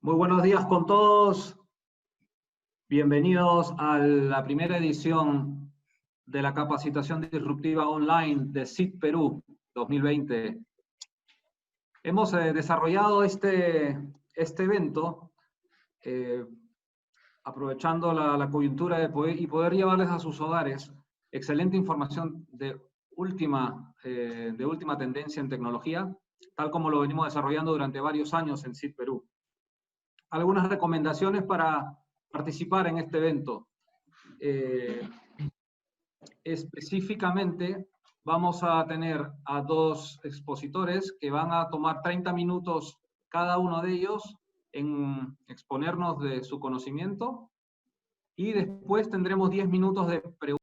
Muy buenos días con todos. Bienvenidos a la primera edición de la capacitación disruptiva online de SIT Perú 2020. Hemos desarrollado este evento aprovechando la coyuntura y poder llevarles a sus hogares excelente información de última tendencia en tecnología, tal como lo venimos desarrollando durante varios años en SIT Perú. Algunas recomendaciones para participar en este evento. Específicamente, vamos a tener a dos expositores que van a tomar 30 minutos cada uno de ellos en exponernos de su conocimiento, y después tendremos 10 minutos de preguntas.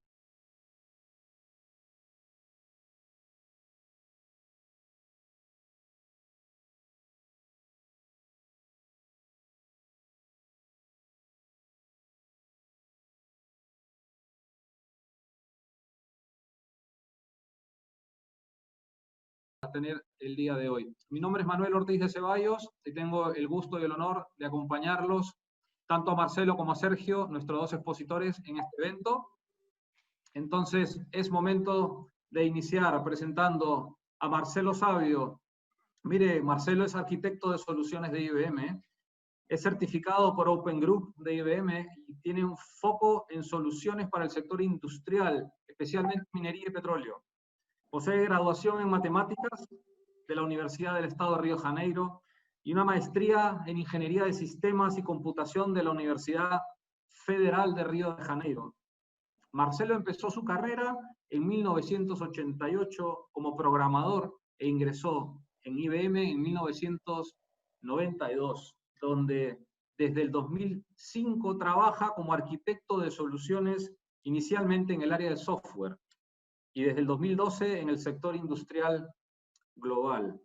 A tener el día de hoy. Mi nombre es Manuel Ortiz de Ceballos y tengo el gusto y el honor de acompañarlos, tanto a Marcelo como a Sergio, nuestros dos expositores en este evento. Entonces, es momento de iniciar presentando a Marcelo Sabio. Mire, Marcelo es arquitecto de soluciones de IBM, es certificado por Open Group de IBM y tiene un foco en soluciones para el sector industrial, especialmente minería y petróleo. Posee graduación en matemáticas de la Universidad del Estado de Río de Janeiro y una maestría en ingeniería de sistemas y computación de la Universidad Federal de Río de Janeiro. Marcelo empezó su carrera en 1988 como programador e ingresó en IBM en 1992, donde desde el 2005 trabaja como arquitecto de soluciones inicialmente en el área de software y desde el 2012 en el sector industrial global.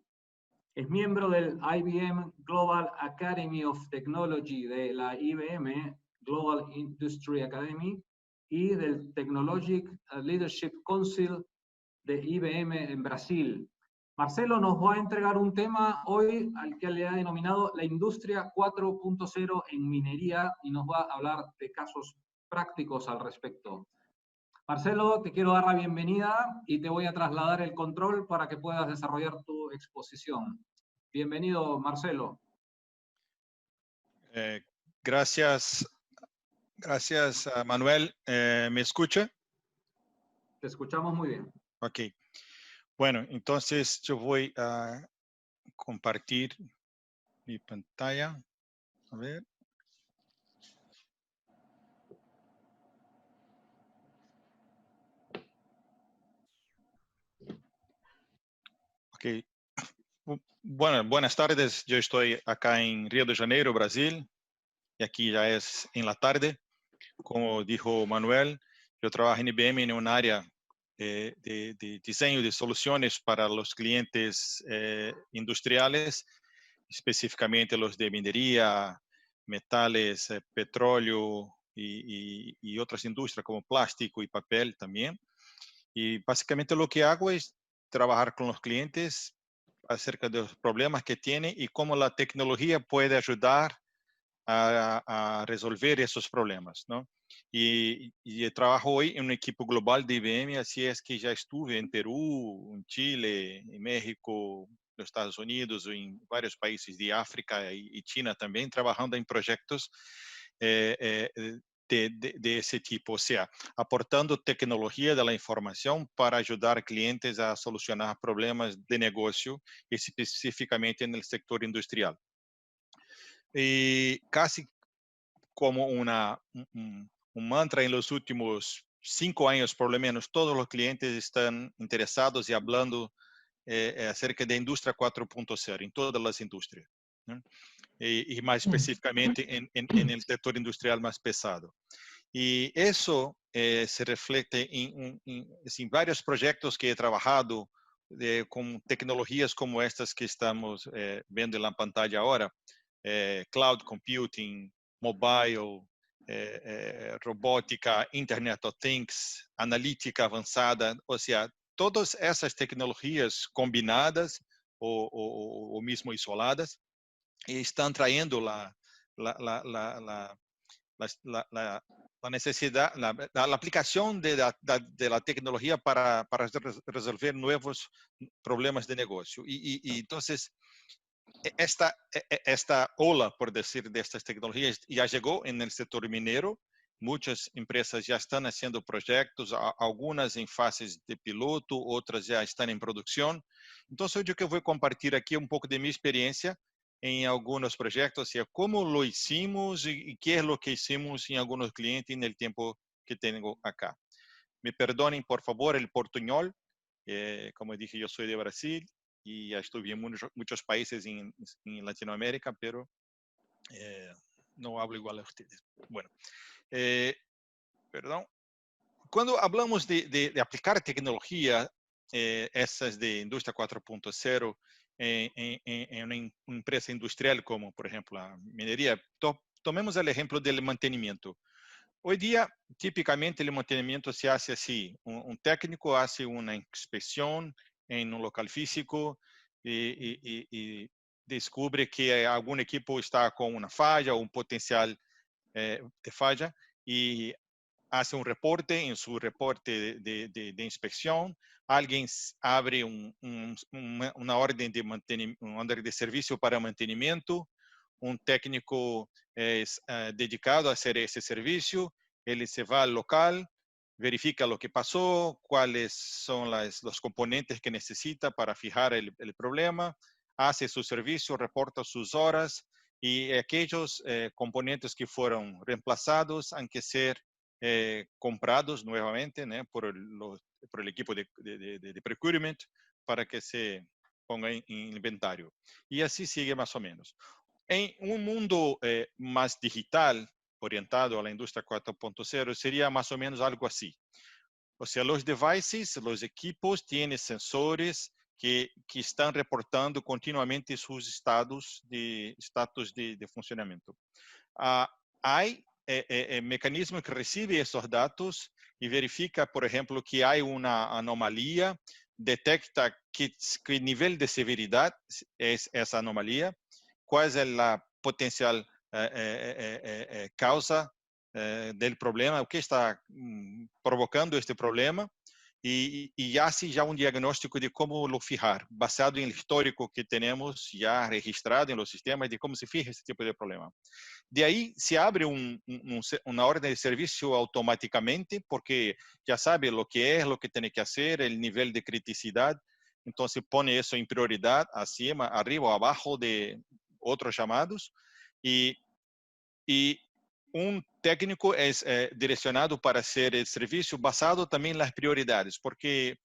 Es miembro del IBM Global Academy of Technology de la IBM Global Industry Academy y del Technologic Leadership Council de IBM en Brasil. Marcelo nos va a entregar un tema hoy al que le ha denominado la industria 4.0 en minería y nos va a hablar de casos prácticos al respecto. Marcelo, te quiero dar la bienvenida y te voy a trasladar el control para que puedas desarrollar tu exposición. Bienvenido, Marcelo. Gracias, Manuel. ¿Me escucha? Te escuchamos muy bien. Ok. Bueno, entonces yo voy a compartir mi pantalla. A ver. Ok. Bueno, buenas tardes. Yo estoy acá en Río de Janeiro, Brasil, y aquí ya es en la tarde. Como dijo Manuel, yo trabajo en IBM en un área de diseño de soluciones para los clientes industriales, específicamente los de minería, metales, petróleo y otras industrias como plástico y papel también. Y básicamente lo que hago es trabajar con los clientes acerca de los problemas que tienen y cómo la tecnología puede ayudar a resolver esos problemas, ¿no? Y trabajo hoy en un equipo global de IBM, así es que ya estuve en Perú, en Chile, en México, los Estados Unidos, en varios países de África y China también, trabajando en proyectos de ese tipo, o sea, aportando tecnología de la información para ayudar a clientes a solucionar problemas de negocio, específicamente en el sector industrial. Y casi como un mantra en los últimos 5 años, por lo menos, todos los clientes están interesados y hablando acerca de industria 4.0 en todas las industrias, ¿no? Y más específicamente en el sector industrial más pesado. Y eso se refleja en varios proyectos que he trabajado con tecnologías como estas que estamos viendo en la pantalla ahora, cloud computing, mobile, robótica, Internet of Things, analítica avanzada, o sea, todas essas tecnologias combinadas ou mesmo isoladas estão traindo la, la, la, la, la necesidad, la aplicación de la tecnología para resolver nuevos problemas de negocio. Y entonces, esta ola, por decir, de estas tecnologías ya llegó en el sector minero. Muchas empresas ya están haciendo proyectos, algunas en fases de piloto, otras ya están en producción. Entonces, yo que voy a compartir aquí un poco de mi experiencia en algunos proyectos, y cómo lo hicimos y qué es lo que hicimos en algunos clientes en el tiempo que tengo acá. Me perdonen, por favor, el portuñol. Como dije, yo soy de Brasil y ya estuve en muchos países en Latinoamérica, pero no hablo igual a ustedes. Bueno, perdón. Cuando hablamos de aplicar tecnología, esas de industria 4.0 en una empresa industrial como, por ejemplo, la minería, tomemos el ejemplo del mantenimiento. Hoy día, típicamente, el mantenimiento se hace así. Un técnico hace una inspección en un local físico y descubre que algún equipo está con una falla o un potencial de falla y hace un reporte. En su reporte de inspección, alguien abre una orden de mantenimiento, una orden de servicio para mantenimiento. Un técnico es dedicado a hacer ese servicio. Él se va al local, verifica lo que pasó, cuáles son los componentes que necesita para fijar el problema, hace su servicio, reporta sus horas, y aquellos componentes que fueron reemplazados han que ser comprados nuevamente, ¿no? por el equipo de procurement para que se ponga en inventario. Y así sigue más o menos. En un mundo más digital, orientado a la industria 4.0, sería más o menos algo así. O sea, los devices, los equipos tienen sensores que están reportando continuamente sus estatus de funcionamiento. Hay mecanismos que reciben esos datos y verifica, por ejemplo, que hay una anomalía, detecta qué nivel de severidad es esa anomalía, cuál es la potencial causa del problema, o que está provocando este problema, y hace ya un diagnóstico de cómo lo fijar, basado en el histórico que tenemos ya registrado en los sistemas de cómo se fija este tipo de problema. De ahí se abre una orden de servicio automáticamente, porque ya sabe lo que es, lo que tiene que hacer, el nivel de criticidad. Entonces pone eso en prioridad, acima, arriba o abajo de otros llamados. Y un técnico es direccionado para hacer el servicio basado también en las prioridades, porque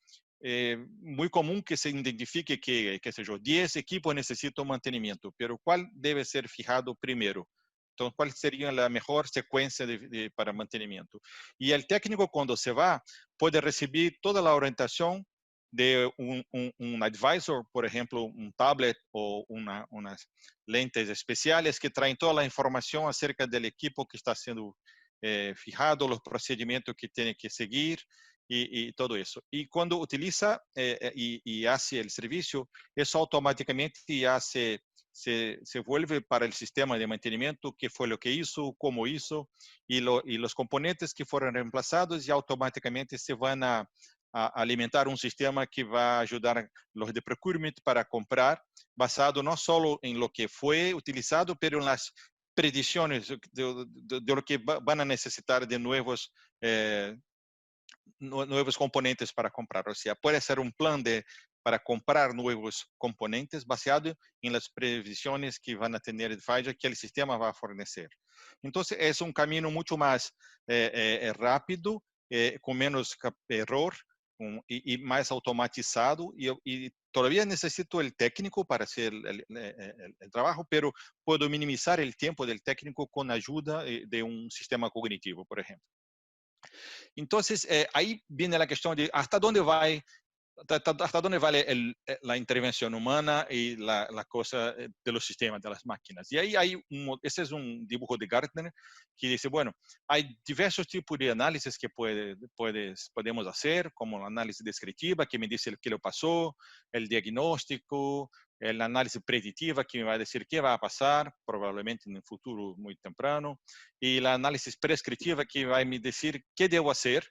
muy común que se identifique que, qué sé yo, 10 equipos necesitan mantenimiento, pero ¿cuál debe ser fijado primero? Entonces, ¿cuál sería la mejor secuencia para mantenimiento? Y el técnico, cuando se va, puede recibir toda la orientación de un advisor, por ejemplo, un tablet o unas lentes especiales que traen toda la información acerca del equipo que está siendo fijado, los procedimientos que tiene que seguir y todo eso. Y cuando utiliza y hace el servicio, eso automáticamente ya se vuelve para el sistema de mantenimiento, qué fue lo que hizo, cómo hizo, y los componentes que fueron reemplazados ya automáticamente se van a alimentar un sistema que va a ayudar a los de procurement para comprar, basado no solo en lo que fue utilizado, pero en las predicciones de lo que van a necesitar de nuevos componentes para comprar. O sea, puede ser un plan para comprar nuevos componentes basado en las previsiones que van a tener el falla que el sistema va a fornecer. Entonces, es un camino mucho más rápido, con menos error, y más automatizado, y todavía necesito el técnico para hacer el trabajo, pero puedo minimizar el tiempo del técnico con ayuda de un sistema cognitivo, por ejemplo. Entonces, ahí viene la cuestión de hasta dónde vale la intervención humana y la cosa de los sistemas, de las máquinas. Y ahí hay ese es un dibujo de Gartner que dice, bueno, hay diversos tipos de análisis que podemos hacer, como el análisis descriptiva, que me dice qué le pasó, el diagnóstico, el análisis predictiva que me va a decir qué va a pasar, probablemente en un futuro muy temprano, y la análisis prescriptiva que va a me decir qué debo hacer.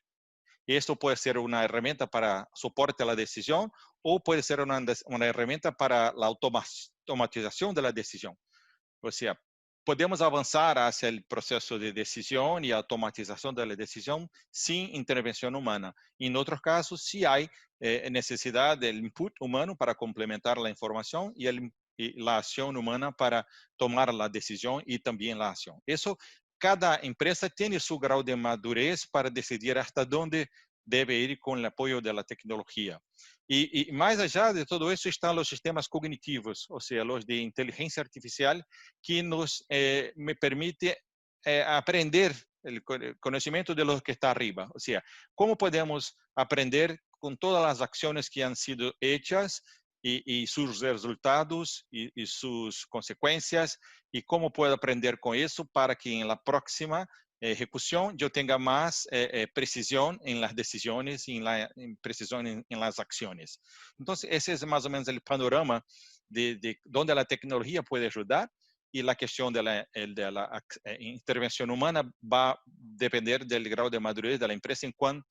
Esto puede ser una herramienta para soporte a la decisión o puede ser una herramienta para la automatización de la decisión. O sea, podemos avanzar hacia el proceso de decisión y automatización de la decisión sin intervención humana. En otros casos, sí hay necesidad del input humano para complementar la información y la acción humana para tomar la decisión y también la acción. Eso, cada empresa tiene su grado de madurez para decidir hasta dónde debe ir con el apoyo de la tecnología. Y más allá de todo eso están los sistemas cognitivos, o sea, los de inteligencia artificial, que nos me permite aprender el conocimiento de lo que está arriba. O sea, cómo podemos aprender con todas las acciones que han sido hechas y sus resultados y sus consecuencias, y cómo puedo aprender con eso para que en la próxima ejecución yo tenga más precisión en las decisiones y en precisión en las acciones. Entonces, ese es más o menos el panorama de donde la tecnología puede ayudar, y la cuestión de la intervención humana va a depender del grado de madurez de la empresa en cuanto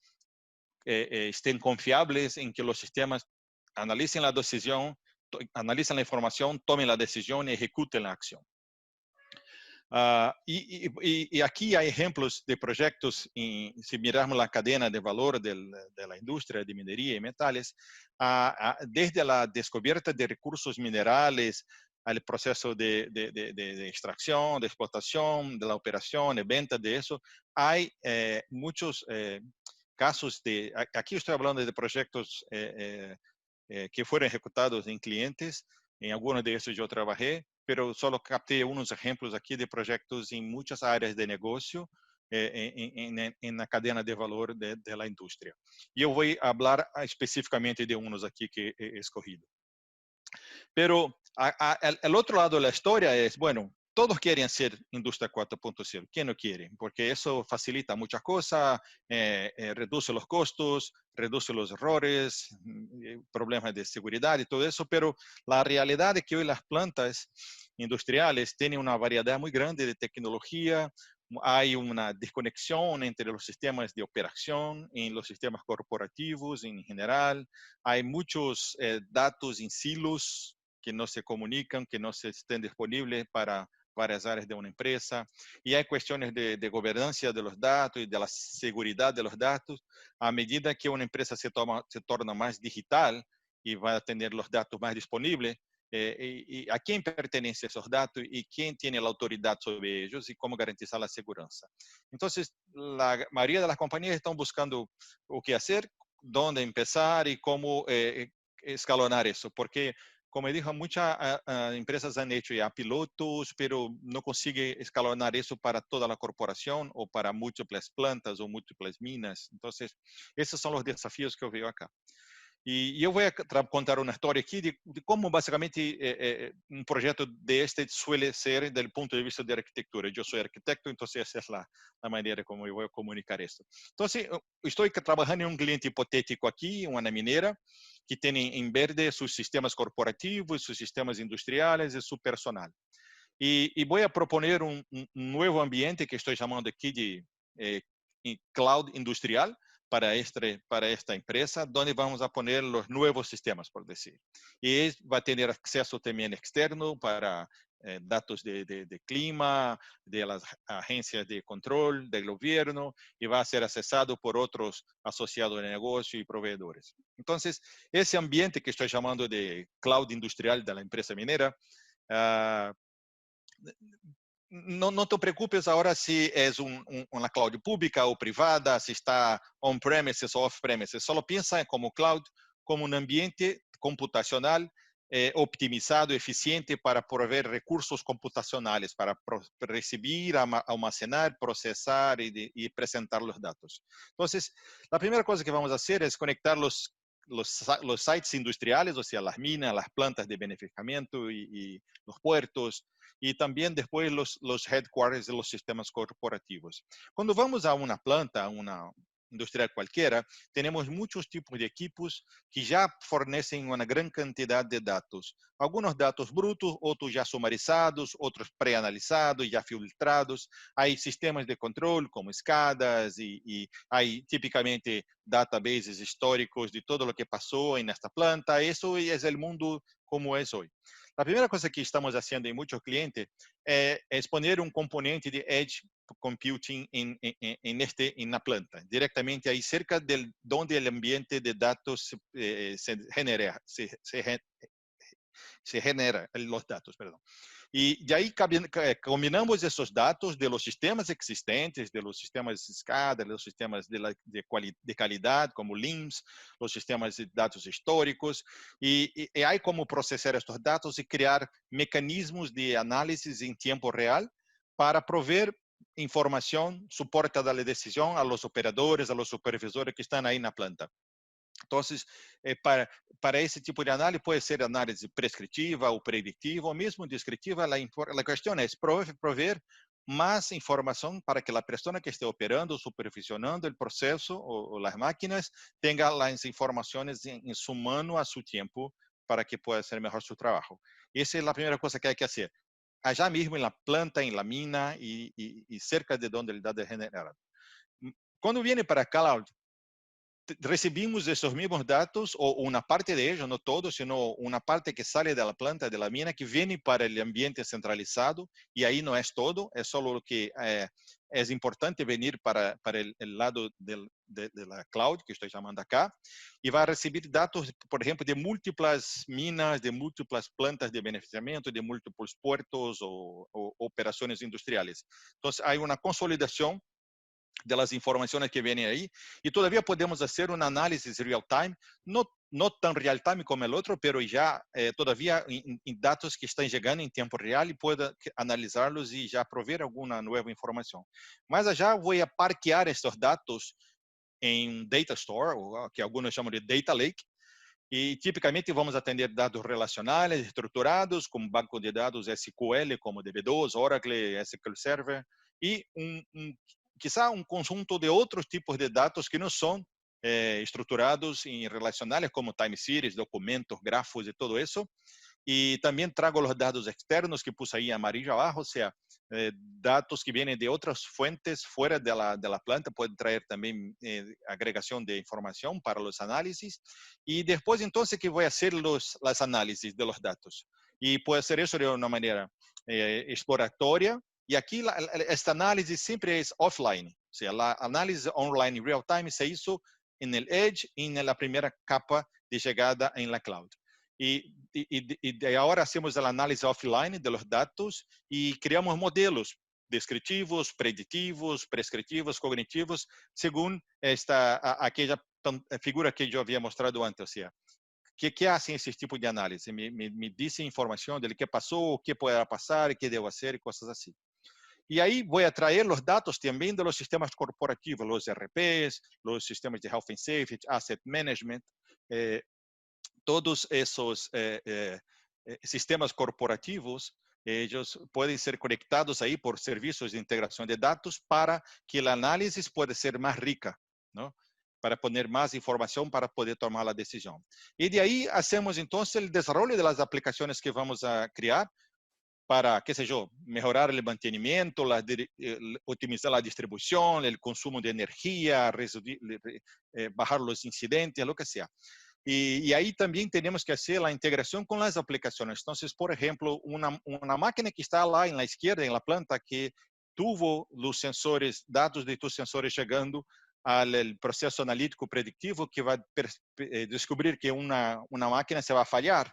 estén confiables en que los sistemas analicen la decisión, analicen la información, tomen la decisión y ejecuten la acción. Y aquí hay ejemplos de proyectos, si miramos la cadena de valor de la industria de minería y metales, desde la descubierta de recursos minerales al proceso de extracción, de explotación, de la operación, de venta de eso, hay muchos casos de, aquí estoy hablando de proyectos que fueron ejecutados en clientes. En algunos de esos yo trabajé, pero solo capté unos ejemplos aquí de proyectos en muchas áreas de negocio en la cadena de valor de la industria. Y yo voy a hablar específicamente de unos aquí que he escogido. Pero el otro lado de la historia es, bueno, todos quieren ser industria 4.0. ¿Quién no quiere? Porque eso facilita muchas cosas, reduce los costos, reduce los errores, problemas de seguridad y todo eso. Pero la realidad es que hoy las plantas industriales tienen una variedad muy grande de tecnología. Hay una desconexión entre los sistemas de operación en los sistemas corporativos en general. Hay muchos datos en silos que no se comunican, que no se estén disponibles para varias áreas de una empresa. Y hay cuestiones de gobernanza de los datos y de la seguridad de los datos. A medida que una empresa se torna más digital y va a tener los datos más disponibles, y a quién pertenecen esos datos y quién tiene la autoridad sobre ellos y cómo garantizar la seguridad. Entonces, la mayoría de las compañías están buscando o qué hacer, dónde empezar y cómo escalonar eso, porque como dijo, muchas empresas han hecho ya pilotos, pero no consigue escalonar eso para toda la corporación o para múltiples plantas o múltiples minas. Entonces, esos son los desafíos que yo veo acá. Y yo voy a contar una historia aquí de cómo básicamente un proyecto de este suele ser desde el punto de vista de arquitectura. Yo soy arquitecto, entonces esa es la manera como yo voy a comunicar esto. Entonces, estoy trabajando en un cliente hipotético aquí, una minera, que tiene en verde sus sistemas corporativos, sus sistemas industriales y su personal. Y voy a proponer un nuevo ambiente que estoy llamando aquí de cloud industrial para esta empresa, donde vamos a poner los nuevos sistemas, por decir. Y va a tener acceso también externo para datos de clima, de las agencias de control del gobierno, y va a ser accesado por otros asociados de negocio y proveedores. Entonces, ese ambiente que estoy llamando de cloud industrial de la empresa minera, no te preocupes ahora si es una cloud pública o privada, si está on-premises o off-premises. Solo piensa como cloud, como un ambiente computacional optimizado, eficiente para proveer recursos computacionales, para recibir, almacenar, procesar y presentar los datos. Entonces, la primera cosa que vamos a hacer es conectar los sites industriales, o sea, las minas, las plantas de beneficiamiento y los puertos, y también después los headquarters de los sistemas corporativos. Cuando vamos a una planta, industrial cualquiera, tenemos muchos tipos de equipos que ya fornecen una gran cantidad de datos. Algunos datos brutos, otros ya sumarizados, otros preanalizados, ya filtrados. Hay sistemas de control como SCADAs y hay típicamente databases históricos de todo lo que pasó en esta planta. Eso es el mundo como es hoy. La primera cosa que estamos haciendo en muchos clientes es poner un componente de Edge Computing en la planta, directamente ahí cerca de donde el ambiente de datos se genera los datos, perdón. Y de ahí combinamos esos datos de los sistemas existentes, de los sistemas SCADA, de los sistemas de calidad, como LIMS, los sistemas de datos históricos, y hay como procesar estos datos y crear mecanismos de análisis en tiempo real para proveer información, soporte a la decisión a los operadores, a los supervisores que están ahí en la planta. Entonces, para esse tipo de análise, pode ser análise prescritiva ou preditiva, ou mesmo descritiva. A questão é prover mais informação para que a pessoa que esteja operando, supervisionando o processo ou as máquinas, tenha as informações em sua mão a seu tempo para que possa ser melhor seu trabalho. Essa é a primeira coisa que há que fazer. Allá mesmo na planta, na mina e cerca de onde ele dá generado. Quando vem para cloud, recibimos esos mismos datos o una parte de ellos, no todo, sino una parte que sale de la planta, de la mina, que viene para el ambiente centralizado, y ahí no es todo, es solo lo que es importante venir para el lado de la cloud, que estoy llamando acá, y va a recibir datos, por ejemplo, de múltiples minas, de múltiples plantas de beneficiamiento, de múltiples puertos o operaciones industriales. Entonces, hay una consolidación de las informaciones que vienen ahí, y todavía podemos hacer una análisis real time, no tan real time como el otro, pero ya todavía en datos que están llegando en tiempo real y pueda analizarlos y ya proveer alguna nueva información. Mas allá voy a parquear estos datos en Data Store, o que algunos llaman de Data Lake, e tipicamente vamos atender dados relacionais estruturados, como banco de dados SQL, como DB2, Oracle, SQL Server, e quizá um conjunto de outros tipos de dados que não são estruturados em relacionais, como time series, documentos, grafos e tudo isso. E também trago os dados externos que pus aí em amarillo abaixo, ou seja, dados que vêm de outras fuentes fora da planta, pode trazer também agregação de informação para os análises. E depois, então, que vou fazer as análises de los dados. E pode ser isso de uma maneira exploratória. E aqui, esta análise sempre é offline, ou seja, a análise online real time se hizo en el Edge y en la primera capa de llegada en la cloud. Y de ahora hacemos la análisis offline de los datos y creamos modelos descriptivos, predictivos, prescriptivos, cognitivos, según aquella figura que yo había mostrado antes. O sea, ¿qué hacen ese tipo de análisis? Me dicen información de qué pasó, qué puede pasar, qué debo hacer y cosas así. Y ahí voy a traer los datos también de los sistemas corporativos, los RPs, los sistemas de Health and Safety, Asset Management, todos esos sistemas corporativos, ellos pueden ser conectados ahí por servicios de integración de datos para que la análisis pueda ser más rica, ¿no? Para poner más información para poder tomar la decisión. Y de ahí hacemos entonces el desarrollo de las aplicaciones que vamos a crear para, qué sé yo, mejorar el mantenimiento, optimizar la distribución, el consumo de energía, bajar los incidentes, lo que sea. Y ahí también tenemos que hacer la integración con las aplicaciones. Entonces, por ejemplo, una máquina que está lá en la izquierda, en la planta, que tuvo los sensores, datos de tus sensores llegando al proceso analítico predictivo que va a descubrir que una máquina se va a fallar.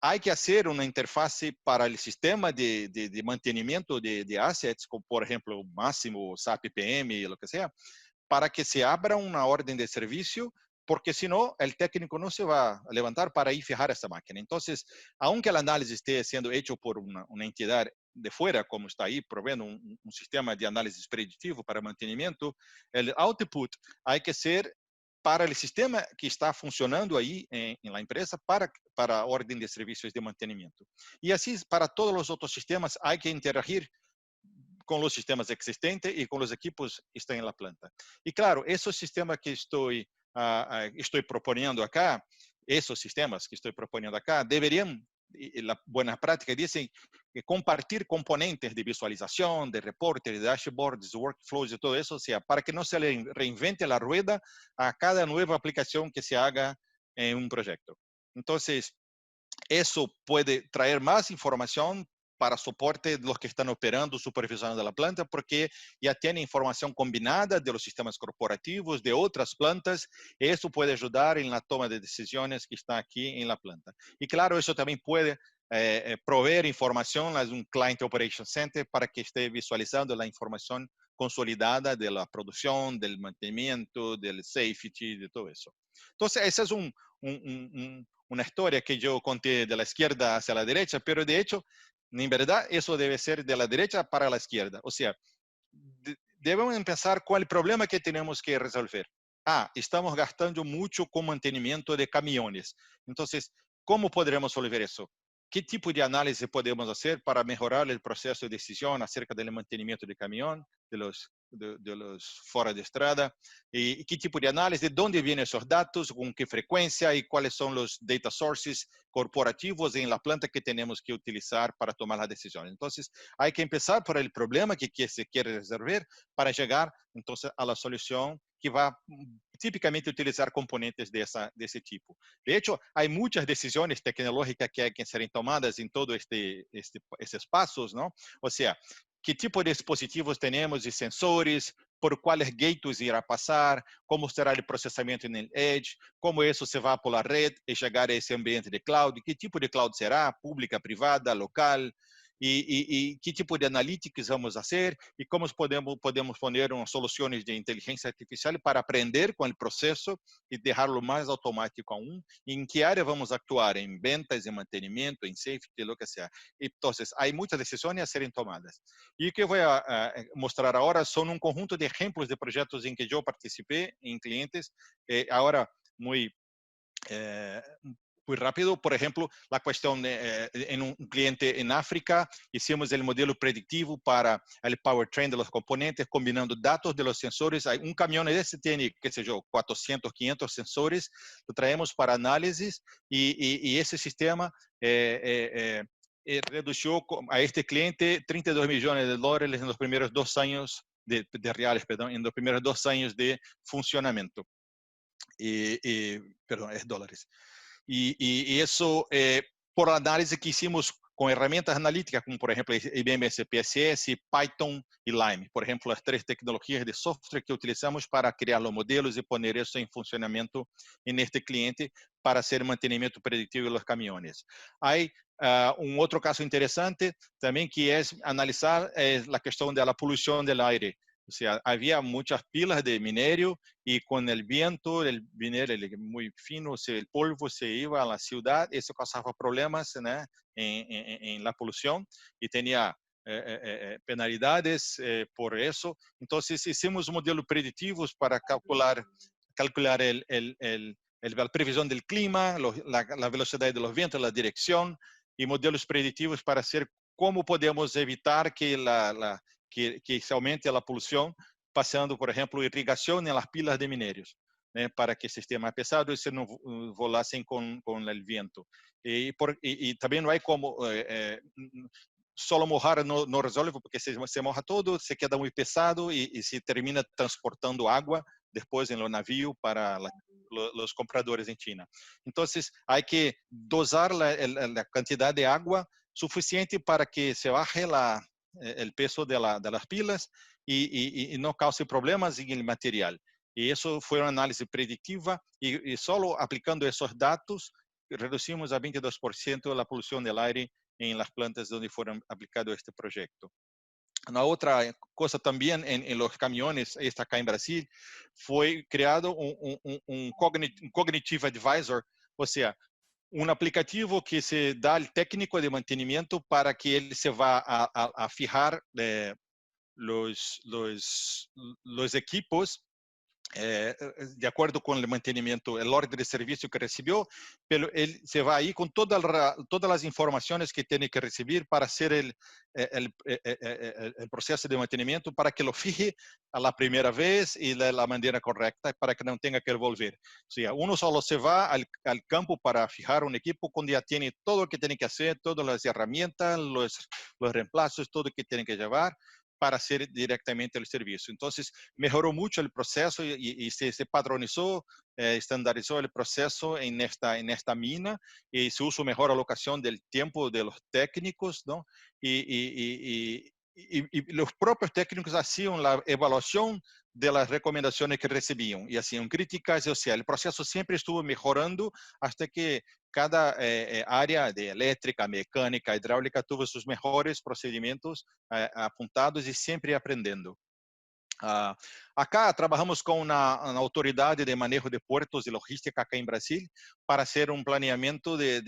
Hay que hacer una interfase para el sistema de mantenimiento de assets, como por ejemplo Máximo, SAP PM, lo que sea, para que se abra una orden de servicio, porque si no, el técnico no se va a levantar para ir fijar esta máquina. Entonces, aunque el análisis esté siendo hecho por una entidad de fuera, como está ahí, proveyendo un sistema de análisis predictivo para mantenimiento, el output hay que ser para o sistema que está funcionando aí em la empresa, para a ordem de serviços de mantenimento. E assim, para todos os outros sistemas, há que interagir con los sistemas existentes y con los equipos que están en la planta. Y claro, esos sistemas que estoy proponiendo acá, esos sistemas que estoy proponiendo acá, deberían, la buena práctica dicen, compartir componentes de visualización, de reportes, de dashboards, workflows y todo eso, o sea, para que no se le reinvente la rueda a cada nueva aplicación que se haga en un proyecto. Entonces, eso puede traer más información para soporte de los que están operando, supervisionando la planta, porque ya tiene información combinada de los sistemas corporativos, de otras plantas, y eso puede ayudar en la toma de decisiones que está aquí en la planta. Y claro, eso también puede proveer información a un Client Operation Center para que esté visualizando la información consolidada de la producción, del mantenimiento, del safety, de todo eso. Entonces, esa es una historia que yo conté de la izquierda hacia la derecha, pero de hecho, en verdad, eso debe ser de la derecha para la izquierda. O sea, debemos pensar cuál es el problema que tenemos que resolver. Estamos gastando mucho con mantenimiento de camiones. Entonces, ¿cómo podremos resolver eso? ¿Qué tipo de análisis podemos hacer para mejorar el proceso de decisión acerca del mantenimiento de camión, de los fuera de estrada? ¿Y qué tipo de análisis? ¿De dónde vienen esos datos? ¿Con qué frecuencia? ¿Y cuáles son los data sources corporativos en la planta que tenemos que utilizar para tomar la decisión? Entonces, hay que empezar por el problema que se quiere resolver para llegar entonces a la solución que va típicamente utilizar componentes de ese tipo. De hecho, hay muchas decisiones tecnológicas que hay que ser tomadas en todo estos pasos, ¿no? O sea, qué tipo de dispositivos tenemos y sensores, por cuáles gateways irá pasar, cómo será el procesamiento en el edge, cómo eso se va por la red y llegar a ese ambiente de cloud, qué tipo de cloud será, pública, privada, local, y qué tipo de analytics vamos a hacer y cómo podemos poner unas soluciones de inteligencia artificial para aprender con el proceso y dejarlo más automático aún, y en qué área vamos a actuar, en ventas, en mantenimiento, en safety, lo que sea. Entonces, hay muchas decisiones a ser tomadas. Y lo que voy a mostrar ahora son un conjunto de ejemplos de proyectos en que yo participé en clientes, ahora muy muy rápido. Por ejemplo, la cuestión en un cliente en África, hicimos el modelo predictivo para el powertrain de los componentes, combinando datos de los sensores. Hay un camión ese tiene, qué sé yo, 400, 500 sensores, lo traemos para análisis y ese sistema redució a este cliente 32 millones de dólares en los primeros 2 años de reales, perdón, en los primeros 2 años de funcionamiento. Perdón, es dólares. Y eso por análisis que hicimos con herramientas analíticas, como por ejemplo IBM SPSS, Python y Lime. Por ejemplo, las 3 tecnologías de software que utilizamos para crear los modelos y poner eso en funcionamiento en este cliente para hacer mantenimiento predictivo de los camiones. Hay un otro caso interesante también que es analizar la cuestión de la polución del aire. O sea, había muchas pilas de minerio y con el viento, el minero muy fino, el polvo se iba a la ciudad, eso causaba problemas, ¿no? en la polución y tenía penalidades por eso. Entonces hicimos modelos predictivos para calcular la previsión del clima, la velocidad de los vientos, la dirección, y modelos predictivos para hacer cómo podemos evitar que se aumente a poluição, passando, por exemplo, irrigação nas pilas de minérios, né, para que o sistema pesado e se não volassem com o vento. E também não é como solo mojar não resolve, porque se moja todo, se queda muito pesado e se termina transportando água depois no navio para os compradores em China. Então, há que dosar a quantidade de água suficiente para que se baje el peso de las pilas y no cause problemas en el material. Y eso fue una análisis predictiva y solo aplicando esos datos reducimos a 22% la polución del aire en las plantas donde fueron aplicado este proyecto. Una otra cosa también en los camiones, esta acá en Brasil, fue creado un Cognitive Advisor, o sea, un aplicativo que se da al técnico de mantenimiento para que él se va a fijar los equipos de acuerdo con el mantenimiento, el orden de servicio que recibió, pero él se va ahí con todas las informaciones que tiene que recibir para hacer el proceso de mantenimiento, para que lo fije a la primera vez y de la manera correcta, para que no tenga que volver. O sea, uno solo se va al campo para fijar un equipo cuando ya tiene todo lo que tiene que hacer, todas las herramientas, los reemplazos, todo lo que tiene que llevar para hacer directamente el servicio. Entonces, mejoró mucho el proceso y se padronizó, estandarizó el proceso en esta mina y se usó mejor alocación del tiempo de los técnicos, ¿no? Y los propios técnicos hacían la evaluación de las recomendaciones que recibían y hacían críticas, o sea, el proceso siempre estuvo mejorando hasta que cada área de eléctrica, mecánica, hidráulica tuvo sus mejores procedimientos apuntados y siempre aprendiendo. Acá trabajamos con una autoridad de manejo de puertos y logística acá en Brasil para hacer un planeamiento de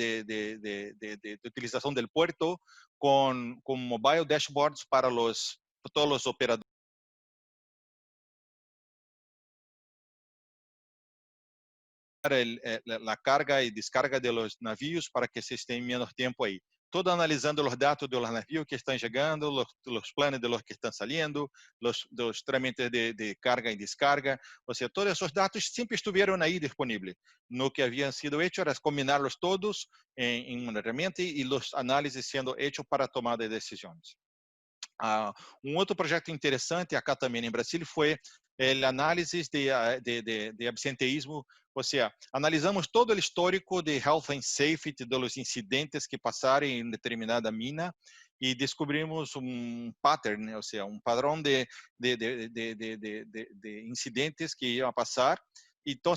utilización del puerto con mobile dashboards para todos los operadores. La carga y descarga de los navíos para que se estén menos tiempo ahí. Todo analizando los datos de los navíos que están llegando, los planes de los que están saliendo, los trámites de carga y descarga. O sea, todos esos datos siempre estuvieron ahí disponibles. Lo que habían sido hecho era combinarlos todos en una herramienta y los análisis siendo hechos para tomar de decisiones. Um outro projeto interessante acá também em Brasília foi o análise de absenteísmo, ou seja, analisamos todo o histórico de health and safety dos incidentes que passaram em determinada mina e descobrimos pattern, ou seja, padrão de incidentes que iam passar. Então,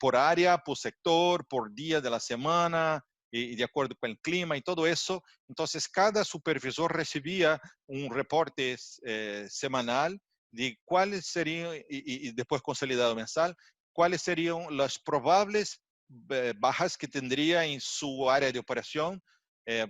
por área, por sector, por dia da semana, y de acuerdo con el clima y todo eso. Entonces, cada supervisor recibía un reporte semanal de cuáles serían, y después consolidado mensal, cuáles serían las probables bajas que tendría en su área de operación,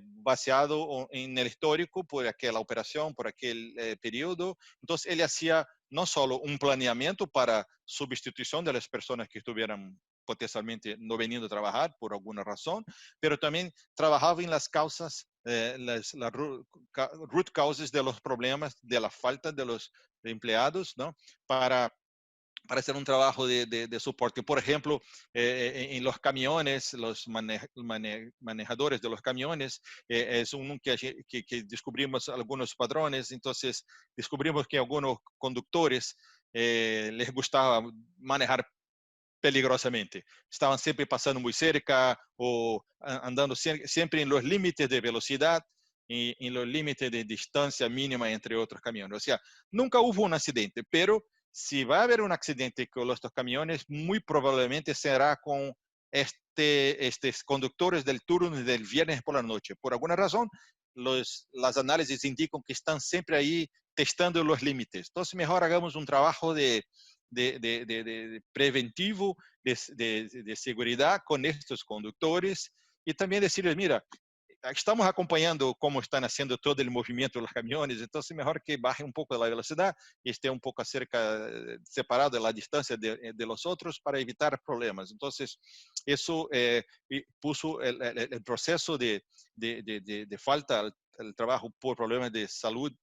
baseado en el histórico por aquella operación, por aquel periodo. Entonces, él hacía no solo un planeamiento para sustitución de las personas que estuvieran potencialmente no veniendo a trabajar por alguna razón, pero también trabajaba en las causas, las root causes de los problemas, de la falta de los empleados, ¿no? Para hacer un trabajo de soporte. Por ejemplo, en los camiones, los manejadores de los camiones, es uno que descubrimos algunos padrones, entonces descubrimos que algunos conductores les gustaba manejar peligrosamente. Estaban siempre pasando muy cerca o andando siempre en los límites de velocidad y en los límites de distancia mínima entre otros camiones. O sea, nunca hubo un accidente, pero si va a haber un accidente con estos camiones, muy probablemente será con estos conductores del turno del viernes por la noche. Por alguna razón, las análisis indican que están siempre ahí testando los límites. Entonces, mejor hagamos un trabajo de preventivo, de seguridad con estos conductores y también decirles, mira, estamos acompanhando como estão haciendo todo o movimento dos caminhões, então é melhor que baje um pouco a velocidade e esteja um pouco cerca, separado da distância de los outros para evitar problemas. Então, isso puso o processo de falta al trabalho por problemas de saúde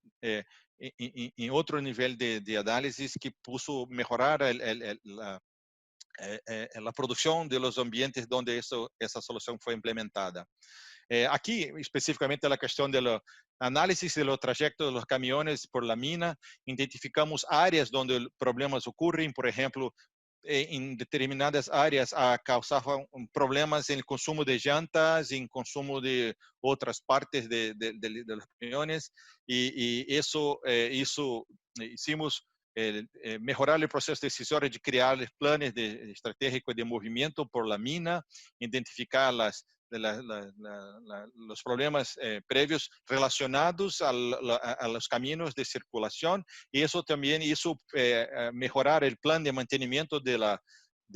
em outro nível de análisis que puso mejorar la producción de los ambientes donde esa solución fue implementada. Aquí, específicamente, la cuestión del análisis de los trayectos de los camiones por la mina, identificamos áreas donde problemas ocurren, por ejemplo, en determinadas áreas causaban problemas en el consumo de llantas, en consumo de otras partes de los camiones, y eso hicimos mejorar el proceso decisorio de crear planes estratégicos de movimiento por la mina, identificar los problemas previos relacionados a los caminos de circulación, y eso también hizo mejorar el plan de mantenimiento de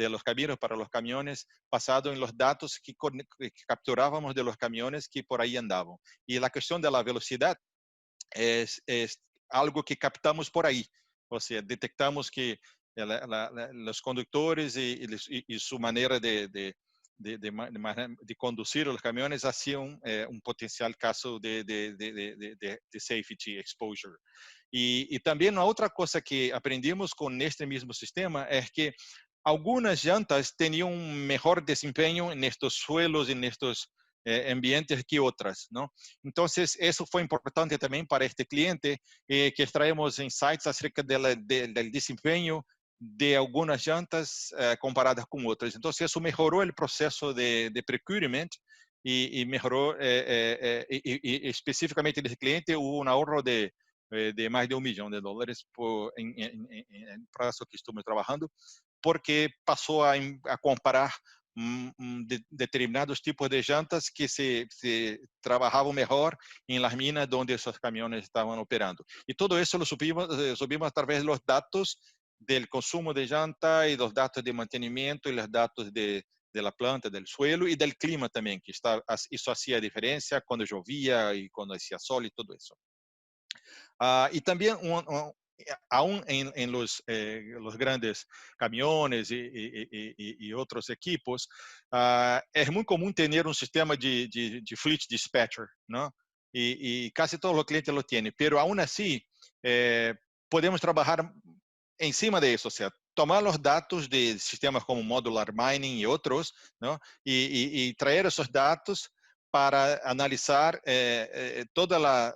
los caminos para los camiones basado en los datos que capturábamos de los camiones que por ahí andaban. Y la cuestión de la velocidad es algo que captamos por ahí. O sea, detectamos que los conductores y su manera de conducir los camiones hacía un potencial caso de safety exposure. Y también otra cosa que aprendimos con este mismo sistema es que algunas llantas tenían un mejor desempeño en estos suelos, en estos ambientes que otras, ¿no? Entonces, eso fue importante también para este cliente, que extraemos insights acerca del desempeño de algunas llantas comparadas con otras. Entonces, eso mejoró el proceso de procurement y mejoró, y específicamente en ese cliente hubo un ahorro de más de $1 millón en el plazo que estuve trabajando, porque pasó a comparar determinados tipos de llantas que se trabajaban mejor en las minas donde esos camiones estaban operando. Y todo eso lo subimos a través de los datos del consumo de llanta y los datos de mantenimiento y los datos de la planta, del suelo y del clima también, que eso hacía diferencia cuando llovía y cuando hacía sol y todo eso. Y también aún en los grandes camiones y otros equipos, es muy común tener un sistema de fleet dispatcher, ¿no? Y casi todos los clientes lo tienen, pero aún así podemos trabajar encima de eso, o sea, tomar los datos de sistemas como Modular Mining y otros, ¿no? Y traer esos datos para analizar toda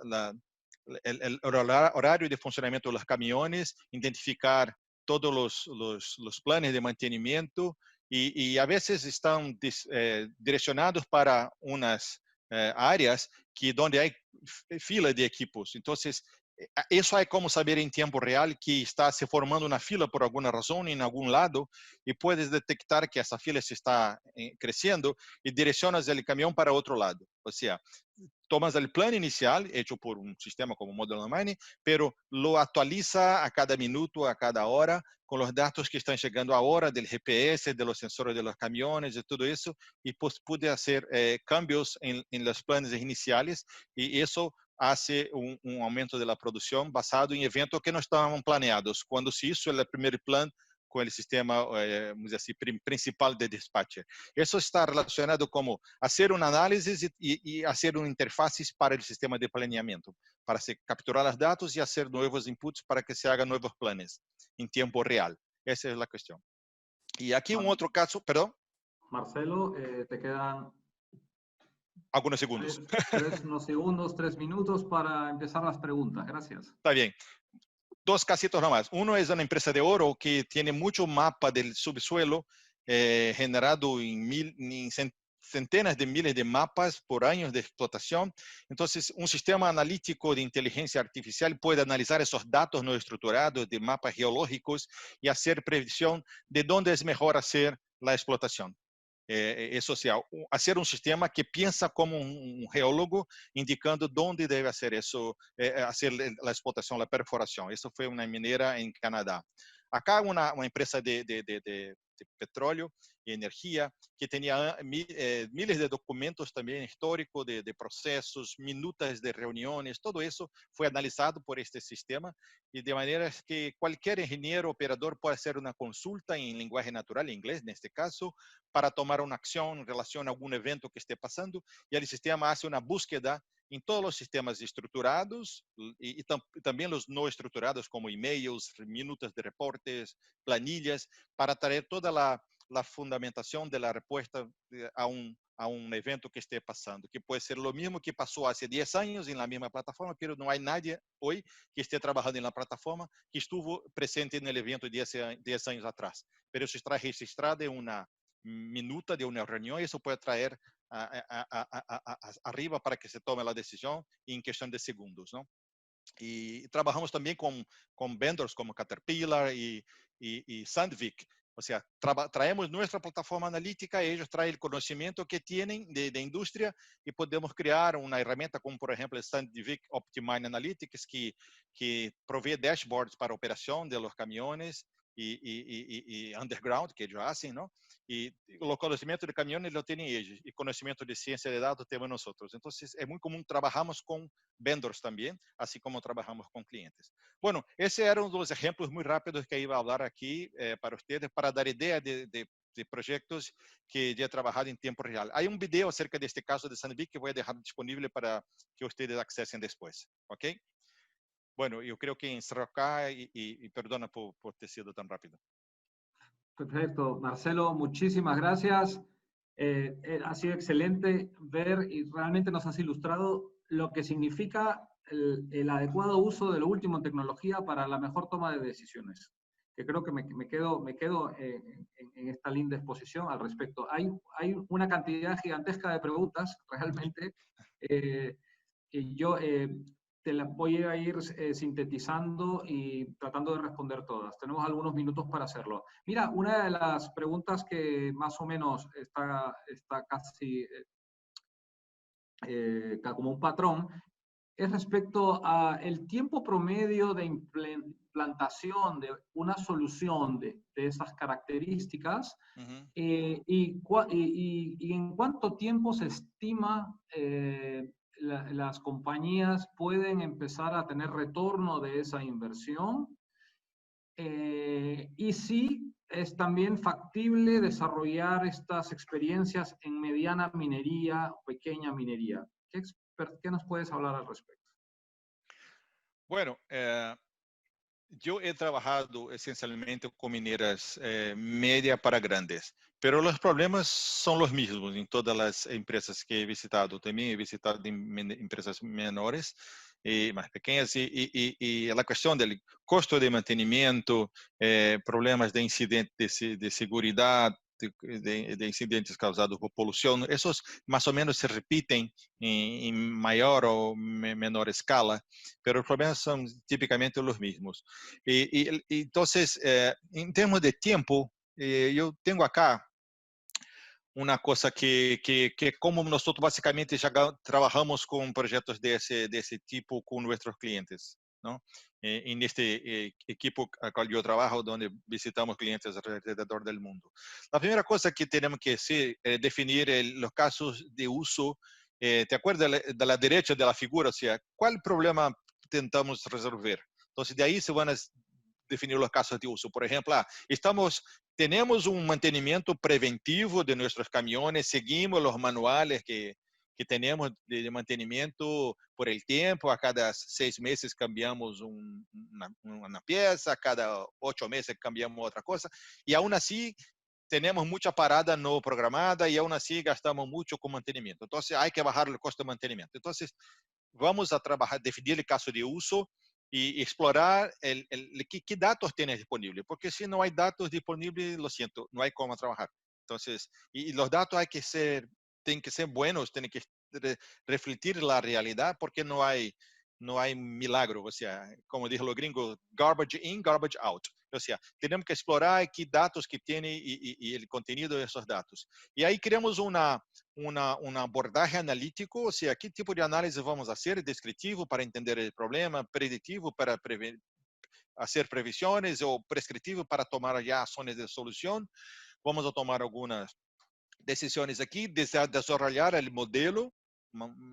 el horario de funcionamiento de los camiones, identificar todos los planes de mantenimiento y a veces están direccionados para unas áreas donde hay fila de equipos. Entonces, eso hay como saber en tiempo real que está se formando una fila por alguna razón en algún lado y puedes detectar que esa fila se está creciendo y direccionas el camión para otro lado. O sea, tomas el plan inicial hecho por un sistema como Modular Mining, pero lo actualiza a cada minuto, a cada hora, con los datos que están llegando ahora del GPS, de los sensores de los camiones, de todo eso, y pues puede hacer cambios en los planes iniciales, y eso hace un aumento de la producción basado en eventos que no estaban planeados, cuando se hizo el primer plan con el sistema, vamos dizer assim, principal de despacho. Eso está relacionado como hacer un análisis y hacer una interfaces para el sistema de planeamiento, para se capturar los datos y hacer nuevos inputs para que se hagan nuevos planes en tiempo real. Esa es la cuestión. Y aquí un otro caso, perdón. Marcelo, te quedan Algunos segundos. unos segundos, 3 minutos para empezar las preguntas. Gracias. Está bien. Dos casitos nomás. Uno es una empresa de oro que tiene mucho mapa del subsuelo generado en centenas de miles de mapas por años de explotación. Entonces, un sistema analítico de inteligencia artificial puede analizar esos datos no estructurados de mapas geológicos y hacer previsión de dónde es mejor hacer la explotación. Eso, o sea, hacer un sistema que piensa como un geólogo, indicando dónde debe hacer eso, hacer la explotación, la perforación. Eso fue una minera en Canadá. Acá una empresa de petróleo y energía que tenía miles de documentos también históricos de procesos, minutas de reuniones, todo eso fue analizado por este sistema y de manera que cualquier ingeniero operador puede hacer una consulta en lenguaje natural, en inglés en este caso, para tomar una acción en relación a algún evento que esté pasando y el sistema hace una búsqueda en todos los sistemas estructurados y también los no estructurados como emails, minutas de reportes, planillas, para traer toda la fundamentación de la respuesta a un evento que esté pasando, que puede ser lo mismo que pasó hace 10 años en la misma plataforma, pero no hay nadie hoy que esté trabajando en la plataforma que estuvo presente en el evento 10 años atrás. Pero eso está registrado en una minuta de una reunión y eso puede traer arriba para que se tome la decisión en cuestión de segundos, ¿no? Y trabajamos también con vendors como Caterpillar y Sandvik. O sea, traemos nuestra plataforma analítica y ellos traen el conocimiento que tienen de industria y podemos crear una herramienta como, por ejemplo, el Sandvik Optimine Analytics, que provee dashboards para operación de los camiones e underground, que ellos hacen, ¿no? Y el conocimiento de camiones lo tienen ellos, y conocimiento de ciencia de datos tenemos nosotros. Entonces, es muy común, trabajamos con vendors también, así como trabajamos con clientes. Bueno, ese era uno de los ejemplos muy rápidos que iba a hablar aquí para ustedes, para dar idea de proyectos que ya he trabajado en tiempo real. Hay un video acerca de este caso de Sandvik que voy a dejar disponible para que ustedes accesen después, ¿ok? Bueno, yo creo que encerro acá y perdona por ter sido tan rápido. Perfecto, Marcelo, muchísimas gracias. Ha sido excelente ver y realmente nos has ilustrado lo que significa el adecuado uso de lo último en tecnología para la mejor toma de decisiones. Que creo que me quedo en esta linda exposición al respecto. Hay una cantidad gigantesca de preguntas, realmente, que yo te las voy a ir sintetizando y tratando de responder todas. Tenemos algunos minutos para hacerlo. Mira, una de las preguntas que más o menos está casi como un patrón es respecto a el tiempo promedio de implantación de una solución de esas características y en cuánto tiempo se estima las compañías pueden empezar a tener retorno de esa inversión y si es también factible desarrollar estas experiencias en mediana minería o pequeña minería. ¿Qué nos puedes hablar al respecto? Bueno, yo he trabajado esencialmente con mineras media para grandes, pero los problemas son los mismos en todas las empresas que he visitado. También he visitado empresas menores y más pequeñas y la cuestión del costo de mantenimiento, problemas de incidentes de seguridad, de incidentes causados por polución, esos más o menos se repiten en mayor o menor escala, pero los problemas son típicamente los mismos. Entonces, en términos de tiempo, yo tengo acá una cosa que como nosotros básicamente ya trabajamos con proyectos de ese tipo con nuestros clientes, ¿no? En este equipo al cual yo trabajo, donde visitamos clientes alrededor del mundo. La primera cosa que tenemos que hacer es definir los casos de uso. ¿Te acuerdas de la derecha de la figura? O sea, ¿cuál problema tentamos resolver? Entonces, de ahí se van a definir los casos de uso. Por ejemplo, tenemos un mantenimiento preventivo de nuestros camiones, seguimos los manuales que tenemos de mantenimiento por el tiempo, a cada 6 meses cambiamos una pieza, cada 8 meses cambiamos otra cosa, y aún así tenemos mucha parada no programada y aún así gastamos mucho con mantenimiento. Entonces hay que bajar el costo de mantenimiento. Entonces vamos a trabajar, definir el caso de uso y explorar qué datos tienes disponibles, porque si no hay datos disponibles, lo siento, no hay cómo trabajar. Entonces, y los datos tienen que ser buenos, tienen que refletir la realidad, porque no hay milagro, o sea, como dijo los gringos, garbage in, garbage out. O sea, tenemos que explorar qué datos que tiene y el contenido de esos datos. Y ahí creamos un abordaje analítico, o sea, qué tipo de análisis vamos a hacer, descriptivo para entender el problema, predictivo para hacer previsiones o prescriptivo para tomar ya acciones de solución. Vamos a tomar algunas decisiones aquí, desarrollar el modelo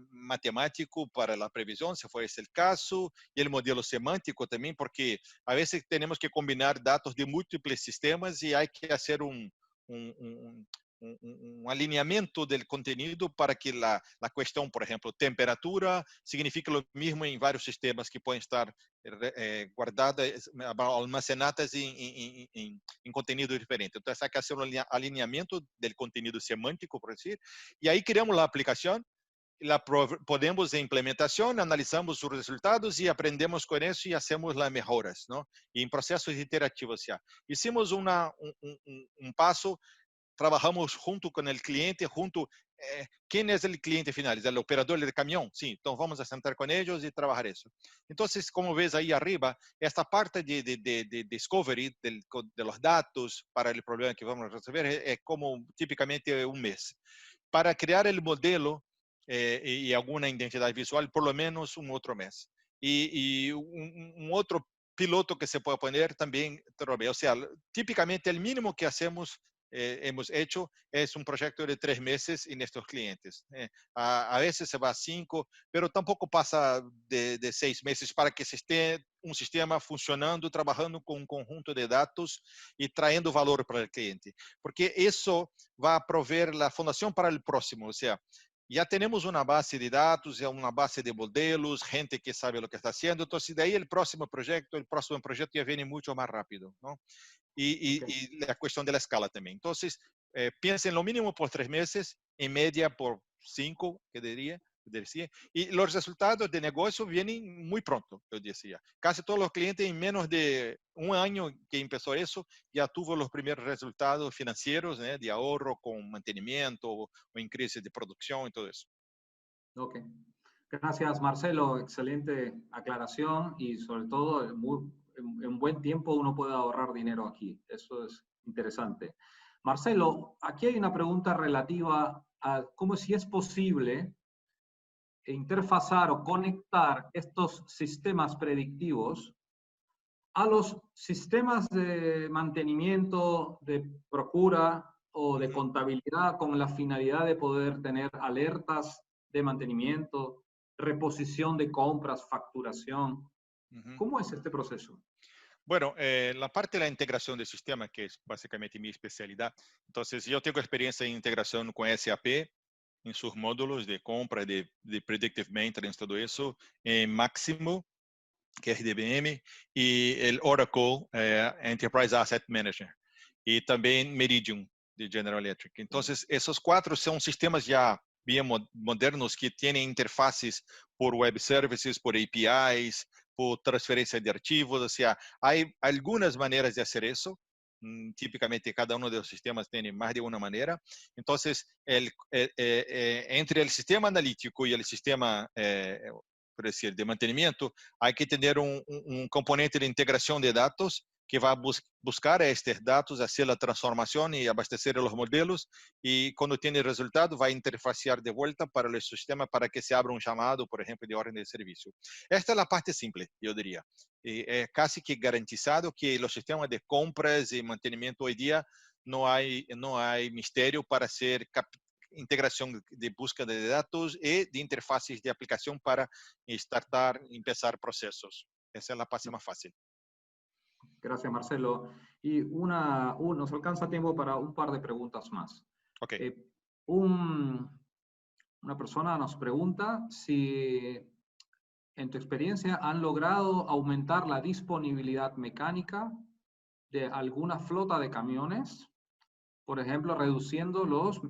matemático para la previsión, si fuese el caso, y el modelo semántico también, porque a veces tenemos que combinar datos de múltiples sistemas y hay que hacer un alineamiento del contenido para que la cuestión, por ejemplo, temperatura, signifique lo mismo en varios sistemas que pueden estar guardadas, almacenadas en contenido diferente. Entonces hay que hacer un alineamiento del contenido semántico, por decir, y ahí creamos la aplicación, podemos en implementación, analizamos os resultados e aprendemos com isso e hacemos las mejoras, ¿no? Y en procesos iterativos ya. Hicimos un paso, trabajamos junto con el cliente, ¿quién es el cliente final? ¿Es el operador del camión? Sí, entonces vamos a sentar con ellos y trabajar eso. Entonces, como ves ahí arriba, esta parte de discovery de los datos para el problema que vamos a resolver es como típicamente un mes. Para crear el modelo y alguna identidad visual, por lo menos un otro mes. Y un otro piloto que se pueda poner también, o sea, típicamente el mínimo que hemos hecho es un proyecto de 3 meses en estos clientes. A veces se va a 5, pero tampoco pasa de 6 meses para que se esté un sistema funcionando, trabajando con un conjunto de datos y trayendo valor para el cliente. Porque eso va a proveer la fundación para el próximo. O sea, ya tenemos una base de datos, ya una base de modelos, gente que sabe lo que está haciendo. Entonces, de ahí el próximo proyecto ya viene mucho más rápido, ¿no? Ok. Y la cuestión de la escala también. Entonces, piensen lo mínimo por 3 meses, en media por 5, que decía, y los resultados de negocio vienen muy pronto, yo decía. Casi todos los clientes en menos de un año que empezó eso, ya tuvo los primeros resultados financieros, ¿eh? De ahorro con mantenimiento o en crisis de producción y todo eso. Ok. Gracias, Marcelo. Excelente aclaración y sobre todo en buen tiempo uno puede ahorrar dinero aquí. Eso es interesante. Marcelo, aquí hay una pregunta relativa a cómo si es posible interfazar o conectar estos sistemas predictivos a los sistemas de mantenimiento, de procura o de contabilidad con la finalidad de poder tener alertas de mantenimiento, reposición de compras, facturación. Ujú. ¿Cómo es este proceso? Bueno, la parte de la integración de sistema, que es básicamente mi especialidad. Entonces, yo tengo experiencia en integración con SAP, en sus módulos de compra, de predictive maintenance, todo eso, en Máximo, que es de IBM, y el Oracle Enterprise Asset Manager, y también Meridian, de General Electric. Entonces, esos 4 son sistemas ya bien modernos que tienen interfaces por web services, por APIs, por transferencia de archivos. O sea, hay algunas maneras de hacer eso. Típicamente cada uno de los sistemas tiene más de una manera. Entonces, entre el sistema analítico y el sistema por decir, de mantenimiento, hay que tener un componente de integración de datos que va a buscar estos datos, hacer la transformación y abastecer los modelos, y cuando tiene el resultado va a interfacear de vuelta para el sistema para que se abra un llamado, por ejemplo, de orden de servicio. Esta es la parte simple, yo diría. Es casi que garantizado que los sistemas de compras y mantenimiento hoy día no hay misterio para ser integración de búsqueda de datos y de interfaces de aplicación para empezar procesos. Esa es la parte más fácil. Gracias, Marcelo. Y nos alcanza tiempo para un par de preguntas más. Ok. Eh, un, una persona nos pregunta si en tu experiencia han logrado aumentar la disponibilidad mecánica de alguna flota de camiones, por ejemplo, reduciendo los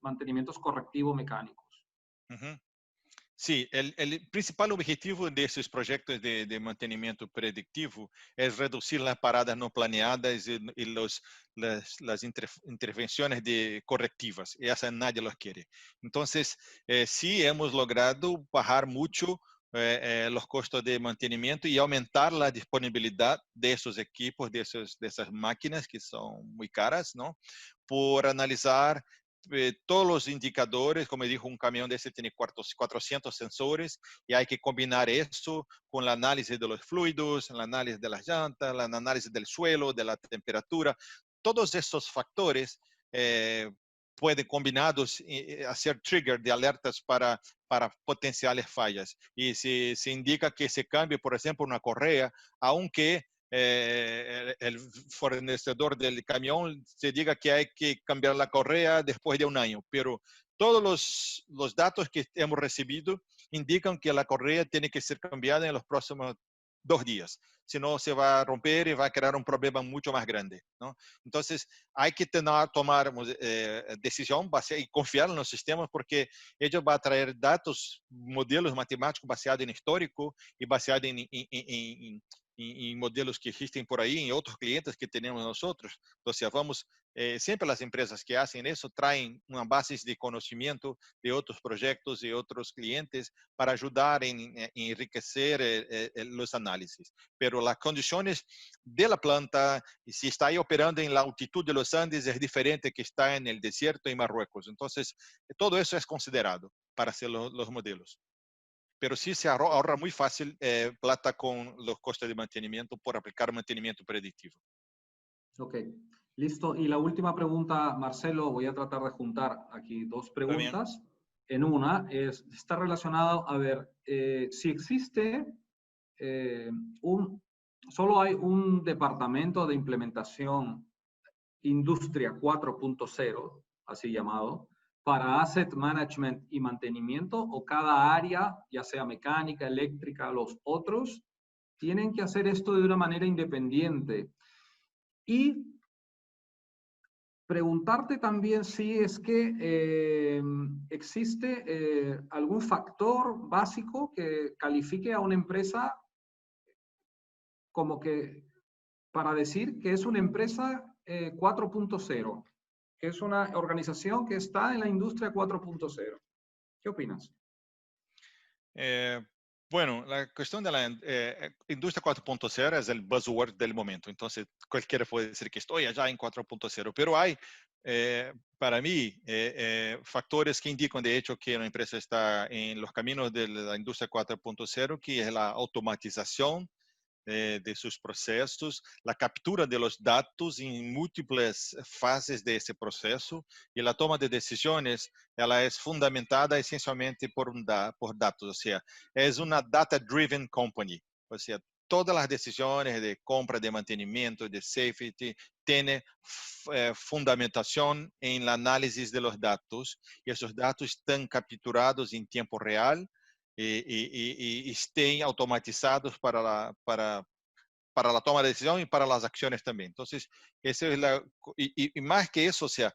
mantenimientos correctivos mecánicos. Uhum. Sí, el principal objetivo de esos proyectos de mantenimiento predictivo es reducir las paradas no planeadas y las intervenciones correctivas. Y esa nadie los quiere. Entonces, sí hemos logrado bajar mucho los costos de mantenimiento y aumentar la disponibilidad de esos equipos, de esas máquinas que son muy caras, ¿no? Por analizar todos los indicadores, como dijo, un camión de ese tiene 400 sensores y hay que combinar eso con la análisis de los fluidos, el análisis de las llantas, el análisis del suelo, de la temperatura. Todos esos factores pueden combinados hacer trigger de alertas para potenciales fallas. Y si se indica que se cambie, por ejemplo, una correa, aunque el fornecedor del camión se diga que hay que cambiar la correa después de un año, pero todos los datos que hemos recibido indican que la correa tiene que ser cambiada en los próximos 2 días, si no se va a romper y va a crear un problema mucho más grande, ¿no? Entonces, hay que tomar decisión y confiar en los sistemas porque ellos van a traer datos, modelos matemáticos basados en histórico y basados en modelos que existen por ahí, en otros clientes que tenemos nosotros. Entonces, siempre las empresas que hacen eso traen una base de conocimiento de otros proyectos y otros clientes para ayudar en enriquecer los análisis. Pero las condiciones de la planta, si está ahí operando en la altitud de los Andes, es diferente que está en el desierto en Marruecos. Entonces, todo eso es considerado para hacer los modelos. pero sí se ahorra muy fácil plata con los costes de mantenimiento por aplicar mantenimiento predictivo. Ok, listo. Y la última pregunta, Marcelo, voy a tratar de juntar aquí dos También. preguntas. En una está relacionado a ver si existe eh, solo hay un departamento de implementación Industria 4.0, así llamado, para asset management y mantenimiento, o cada área, ya sea mecánica, eléctrica, los otros, tienen que hacer esto de una manera independiente. Y preguntarte también si es que existe algún factor básico que califique a una empresa como que para decir que es una empresa 4.0, que es una organización que está en la industria 4.0. ¿Qué opinas? Bueno, la cuestión de la industria 4.0 es el buzzword del momento. Entonces, cualquiera puede decir que estoy allá en 4.0, pero hay, para mí, factores que indican de hecho que una empresa está en los caminos de la industria 4.0, que es la automatización de sus procesos, la captura de los datos en múltiples fases de ese proceso y la toma de decisiones, ela es fundamentada esencialmente por datos, o sea, es una data-driven company, o sea, todas las decisiones de compra, de mantenimiento, de safety, tiene fundamentación en el análisis de los datos y esos datos están capturados en tiempo real y estén automatizados para la toma de decisión y para las acciones también. Entonces, esa es y más que eso, o sea,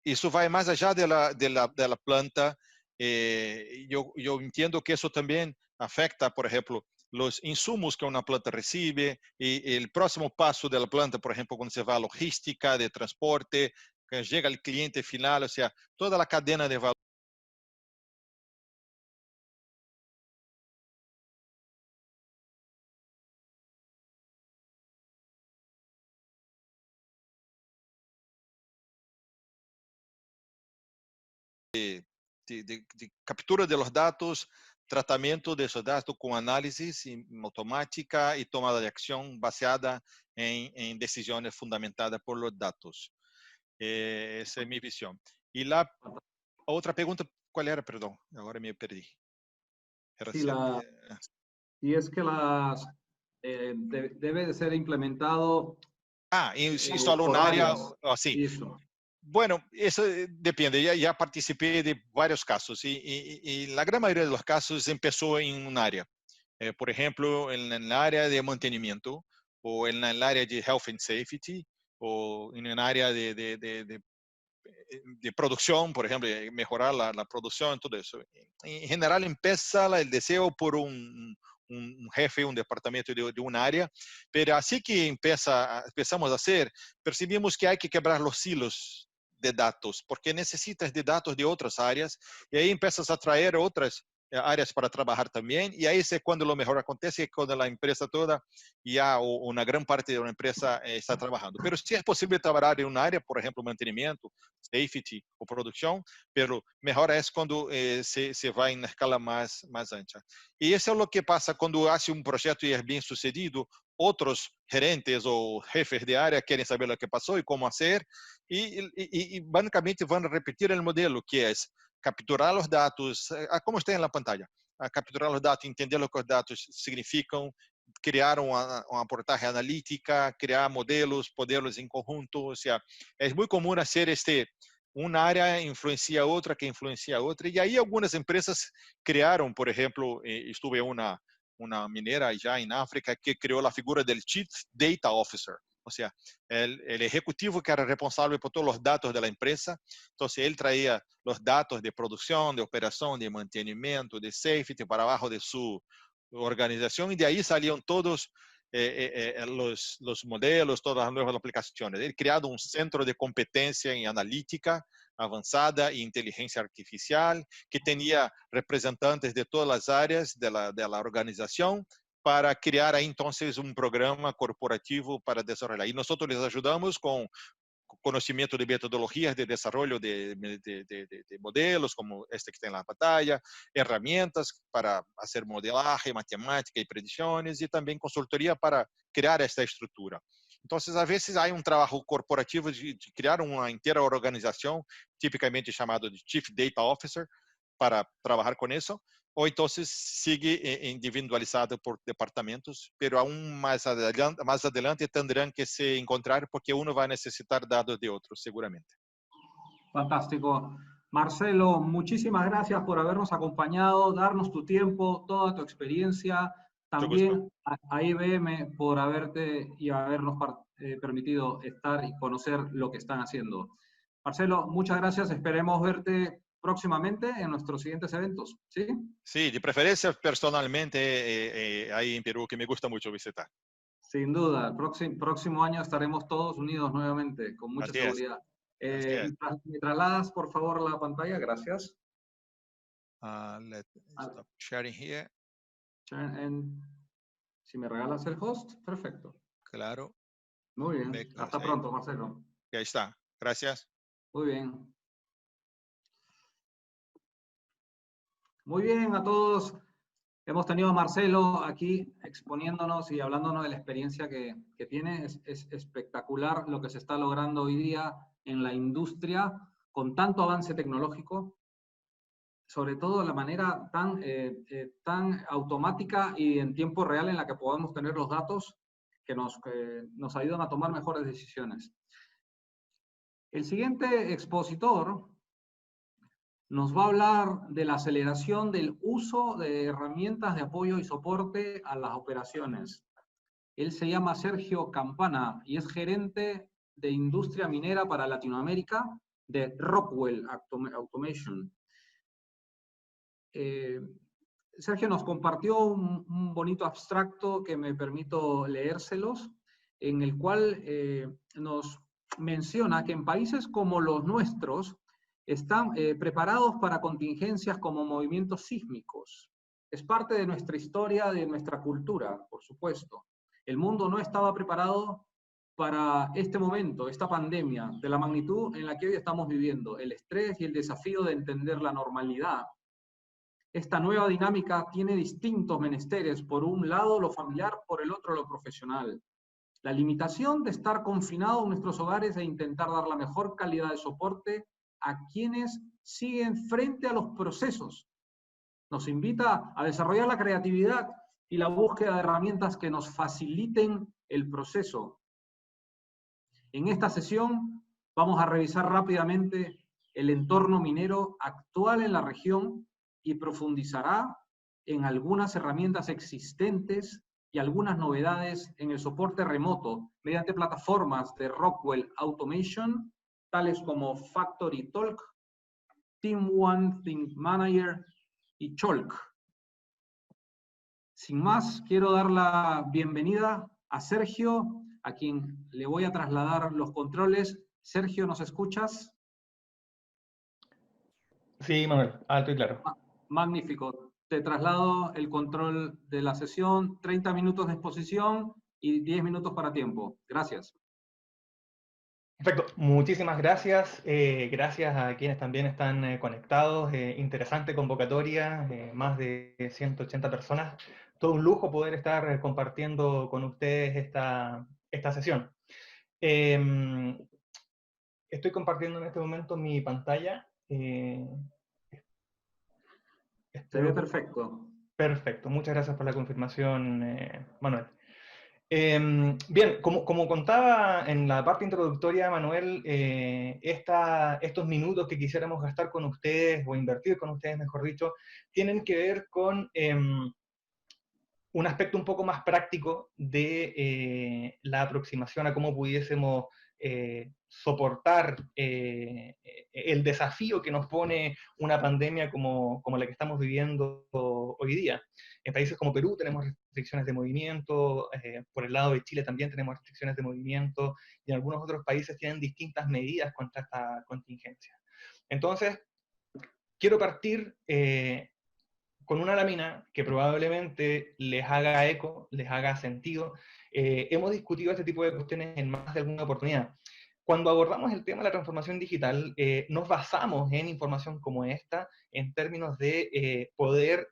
eso va más allá de la planta. Yo entiendo que eso también afecta, por ejemplo, los insumos que una planta recibe y el próximo paso de la planta, por ejemplo, cuando se va a logística, de transporte, que llega al cliente final, o sea, toda la cadena de valor. De captura de los datos, tratamiento de esos datos con análisis automática y tomada de acción baseada en decisiones fundamentadas por los datos. Esa es mi visión. Y la otra pregunta, ¿cuál era? Perdón, ahora me perdí. Era Sí, siempre... y es que debe de ser implementado y solo un por área áreas. así. Eso. Bueno, eso depende. Ya participé de varios casos y la gran mayoría de los casos empezó en un área. Por ejemplo, en el área de mantenimiento o en el área de health and safety o en el área de producción, por ejemplo, mejorar la producción, todo eso. En general empieza el deseo por un jefe, un departamento de un área, pero así que empezamos a hacer, percibimos que hay que quebrar los hilos de datos, porque necesitas de datos de otras áreas y ahí empiezas a traer otras áreas para trabajar también y ahí es cuando lo mejor acontece, cuando la empresa toda ya o una gran parte de una empresa está trabajando. Pero sí es posible trabajar en un área, por ejemplo, mantenimiento, safety o producción, pero mejor es cuando se va en una escala más ancha. Y eso es lo que pasa cuando hace un proyecto y es bien sucedido, otros gerentes o jefes de área quieren saber lo que pasó y cómo hacer, y básicamente van a repetir el modelo, que es capturar los datos, como está en la pantalla, a capturar los datos, entender lo que los datos significan, criar uma abordagem analítica, criar modelos em conjunto, ou seja, é muito comum ser uma área influencia outra, que influencia outra, e aí algumas empresas criaram, por exemplo, estuve uma mineira já em África que criou a figura del Chief Data Officer, ou seja, el ejecutivo que era responsável por todos os dados da empresa, então ele traía os dados de produção, de operação, de mantenimento, de safety para abaixo de sua organización y de ahí salieron todos los modelos, todas las nuevas aplicaciones. He creado un centro de competencia en analítica avanzada e inteligencia artificial que tenía representantes de todas las áreas de la organización para crear ahí entonces un programa corporativo para desarrollar. Y nosotros les ayudamos con conocimiento de metodologías de desarrollo de modelos, como este que está en la pantalla, herramientas para hacer modelaje, matemática y predicciones, y también consultoría para crear esta estructura. Entonces, a veces hay un trabajo corporativo de crear una entera organización, típicamente llamado de Chief Data Officer, para trabajar con eso, o entonces sigue individualizado por departamentos, pero aún más adelante tendrán que se encontrar porque uno va a necesitar datos de otro, seguramente. Fantástico. Marcelo, muchísimas gracias por habernos acompañado, darnos tu tiempo, toda tu experiencia, también a IBM por haberte y habernos permitido estar y conocer lo que están haciendo. Marcelo, muchas gracias, esperemos verte próximamente en nuestros siguientes eventos, ¿sí? Sí, de preferencia personalmente ahí en Perú, que me gusta mucho visitar. Sin duda, el próximo año estaremos todos unidos nuevamente, con mucha seguridad. ¿Me trasladas, por favor, la pantalla? Gracias. Let's stop sharing here. Si me regalas el host, perfecto. Claro. Muy bien. Hasta pronto, Marcelo. Ahí está. Gracias. Muy bien. Muy bien a todos. Hemos tenido a Marcelo aquí exponiéndonos y hablándonos de la experiencia que tiene. Es espectacular lo que se está logrando hoy día en la industria con tanto avance tecnológico, sobre todo la manera tan automática y en tiempo real en la que podemos tener los datos que nos ayudan a tomar mejores decisiones. El siguiente expositor nos va a hablar de la aceleración del uso de herramientas de apoyo y soporte a las operaciones. Él se llama Sergio Campana y es gerente de industria minera para Latinoamérica de Rockwell Automation. Sergio nos compartió un bonito abstracto que me permito leérselos, en el cual nos menciona que en países como los nuestros están preparados para contingencias como movimientos sísmicos. Es parte de nuestra historia, de nuestra cultura, por supuesto. El mundo no estaba preparado para este momento, esta pandemia, de la magnitud en la que hoy estamos viviendo, el estrés y el desafío de entender la normalidad. Esta nueva dinámica tiene distintos menesteres, por un lado lo familiar, por el otro lo profesional. La limitación de estar confinados en nuestros hogares e intentar dar la mejor calidad de soporte a quienes siguen frente a los procesos. Nos invita a desarrollar la creatividad y la búsqueda de herramientas que nos faciliten el proceso. En esta sesión vamos a revisar rápidamente el entorno minero actual en la región y profundizará en algunas herramientas existentes y algunas novedades en el soporte remoto mediante plataformas de Rockwell Automation, tales como FactoryTalk, TeamOne, TeamManager y Chalk. Sin más, quiero dar la bienvenida a Sergio, a quien le voy a trasladar los controles. Sergio, ¿nos escuchas? Sí, Manuel, alto y claro. Magnífico. Te traslado el control de la sesión, 30 minutos de exposición y 10 minutos para tiempo. Gracias. Perfecto, muchísimas gracias. Gracias a quienes también están conectados. Interesante convocatoria, más de 180 personas. Todo un lujo poder estar compartiendo con ustedes esta sesión. Estoy compartiendo en este momento mi pantalla. Se ve perfecto. Perfecto, muchas gracias por la confirmación, Manuel. Bien, como contaba en la parte introductoria, Manuel, estos minutos que quisiéramos gastar con ustedes, o invertir con ustedes, mejor dicho, tienen que ver con un aspecto un poco más práctico de la aproximación a cómo pudiésemos soportar el desafío que nos pone una pandemia como la que estamos viviendo hoy día. En países como Perú tenemos restricciones de movimiento, por el lado de Chile también tenemos restricciones de movimiento, y en algunos otros países tienen distintas medidas contra esta contingencia. Entonces, quiero partir con una lámina que probablemente les haga eco, les haga sentido. Hemos discutido este tipo de cuestiones en más de alguna oportunidad. Cuando abordamos el tema de la transformación digital, nos basamos en información como esta en términos de poder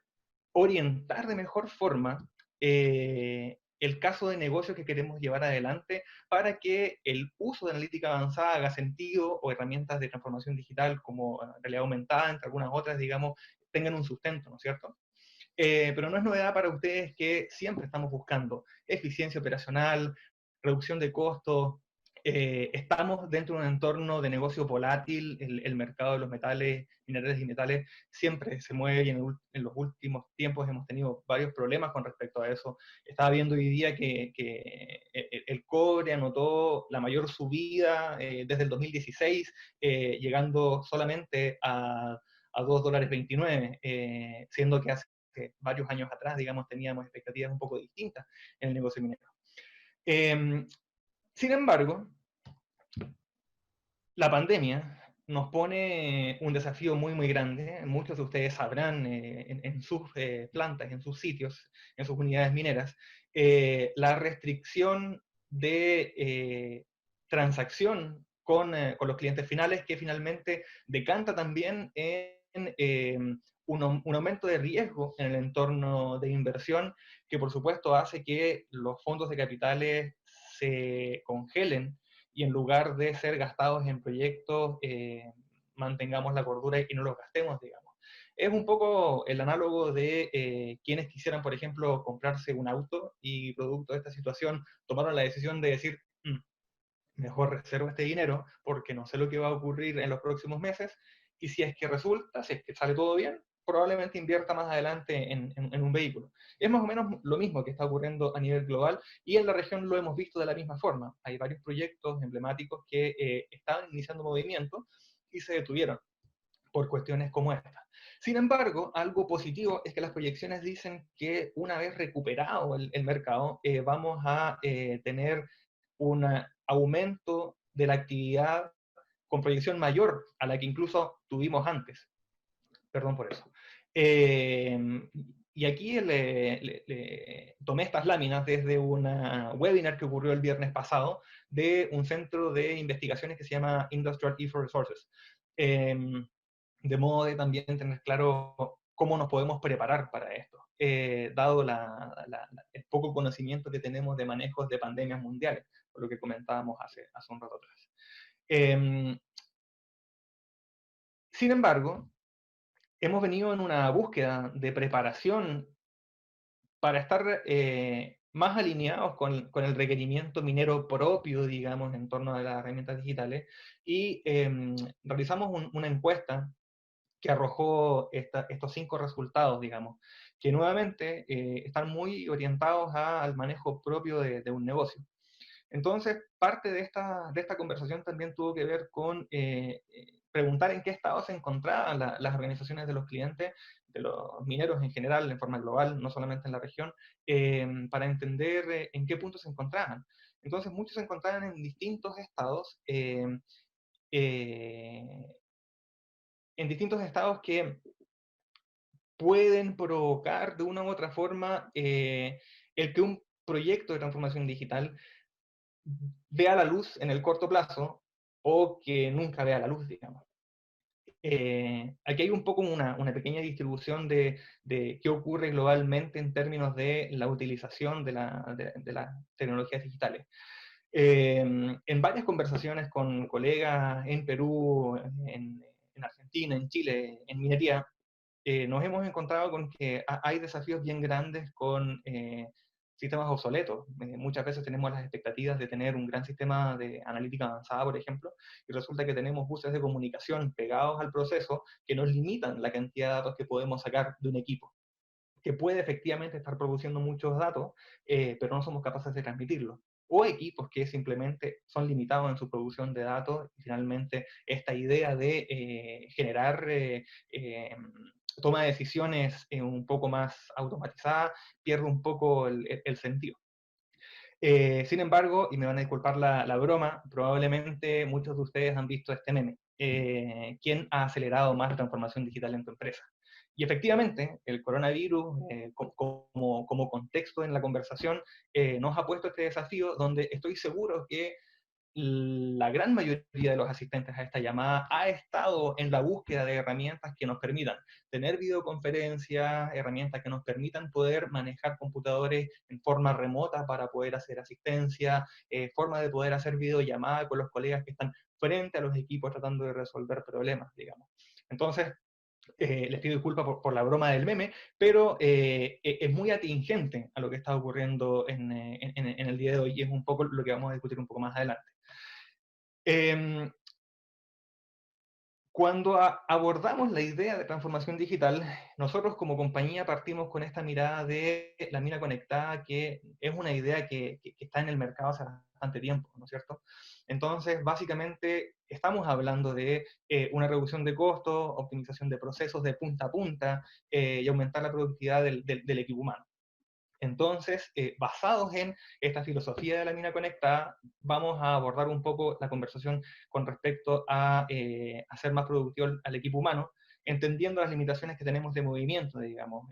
orientar de mejor forma el caso de negocio que queremos llevar adelante para que el uso de analítica avanzada haga sentido, o herramientas de transformación digital como realidad aumentada, entre algunas otras, digamos, tengan un sustento, ¿no es cierto? Pero no es novedad para ustedes que siempre estamos buscando eficiencia operacional, reducción de costos. Estamos dentro de un entorno de negocio volátil. El mercado de los metales, minerales y metales siempre se mueve, y en los últimos tiempos hemos tenido varios problemas con respecto a eso. Estaba viendo hoy día que el cobre anotó la mayor subida desde el 2016, llegando solamente a $2.29, siendo que hace varios años atrás, digamos, teníamos expectativas un poco distintas en el negocio minero. Sin embargo, la pandemia nos pone un desafío muy, muy grande. Muchos de ustedes sabrán en sus plantas, en sus sitios, en sus unidades mineras, la restricción de transacción con los clientes finales, que finalmente decanta también en un aumento de riesgo en el entorno de inversión, que por supuesto hace que los fondos de capitales se congelen, y en lugar de ser gastados en proyectos, mantengamos la cordura y no los gastemos, digamos. Es un poco el análogo de quienes quisieran, por ejemplo, comprarse un auto, y producto de esta situación tomaron la decisión de decir, mejor reservo este dinero porque no sé lo que va a ocurrir en los próximos meses, y si es que resulta, si es que sale todo bien, probablemente invierta más adelante en un vehículo. Es más o menos lo mismo que está ocurriendo a nivel global, y en la región lo hemos visto de la misma forma. Hay varios proyectos emblemáticos que estaban iniciando movimiento y se detuvieron por cuestiones como esta. Sin embargo, algo positivo es que las proyecciones dicen que una vez recuperado el mercado, vamos a tener un aumento de la actividad con proyección mayor a la que incluso tuvimos antes. Perdón por eso. Y aquí le tomé estas láminas desde una webinar que ocurrió el viernes pasado de un centro de investigaciones que se llama Industrial E4 Resources. De modo de también tener claro cómo nos podemos preparar para esto, dado el poco conocimiento que tenemos de manejos de pandemias mundiales, por lo que comentábamos hace un rato atrás. Sin embargo, hemos venido en una búsqueda de preparación para estar más alineados con el requerimiento minero propio, digamos, en torno a las herramientas digitales, y realizamos una encuesta que arrojó estos 5 resultados, digamos, que nuevamente están muy orientados al manejo propio de un negocio. Entonces, parte de esta conversación también tuvo que ver con preguntar en qué estado se encontraban las organizaciones de los clientes, de los mineros en general, en forma global, no solamente en la región, para entender en qué punto se encontraban. Entonces, muchos se encontraban en distintos estados, en distintos estados que pueden provocar de una u otra forma el que un proyecto de transformación digital vea la luz en el corto plazo, o que nunca vea la luz, digamos. Aquí hay un poco una pequeña distribución de qué ocurre globalmente en términos de la utilización de las tecnologías digitales. En varias conversaciones con colegas en Perú, en Argentina, en Chile, en minería, nos hemos encontrado con que hay desafíos bien grandes con sistemas obsoletos. Muchas veces tenemos las expectativas de tener un gran sistema de analítica avanzada, por ejemplo, y resulta que tenemos buses de comunicación pegados al proceso que nos limitan la cantidad de datos que podemos sacar de un equipo, que puede efectivamente estar produciendo muchos datos, pero no somos capaces de transmitirlos. O equipos que simplemente son limitados en su producción de datos, y finalmente esta idea de generar toma de decisiones un poco más automatizada pierde un poco el sentido. Sin embargo, y me van a disculpar la broma, probablemente muchos de ustedes han visto este meme. ¿Quién ha acelerado más la transformación digital en tu empresa? Y efectivamente, el coronavirus, como contexto en la conversación, nos ha puesto este desafío donde estoy seguro que la gran mayoría de los asistentes a esta llamada ha estado en la búsqueda de herramientas que nos permitan tener videoconferencias, herramientas que nos permitan poder manejar computadores en forma remota para poder hacer asistencia, forma de poder hacer videollamada con los colegas que están frente a los equipos tratando de resolver problemas, digamos. Entonces, les pido disculpas por la broma del meme, pero es muy atingente a lo que está ocurriendo en el día de hoy, y es un poco lo que vamos a discutir un poco más adelante. Cuando abordamos la idea de transformación digital, nosotros como compañía partimos con esta mirada de la mina conectada, que es una idea que está en el mercado hace bastante tiempo, ¿no es cierto? Entonces, básicamente, estamos hablando de una reducción de costos, optimización de procesos de punta a punta, y aumentar la productividad del equipo humano. Entonces, basados en esta filosofía de la mina conectada, vamos a abordar un poco la conversación con respecto a hacer más productivo al equipo humano, entendiendo las limitaciones que tenemos de movimiento, digamos.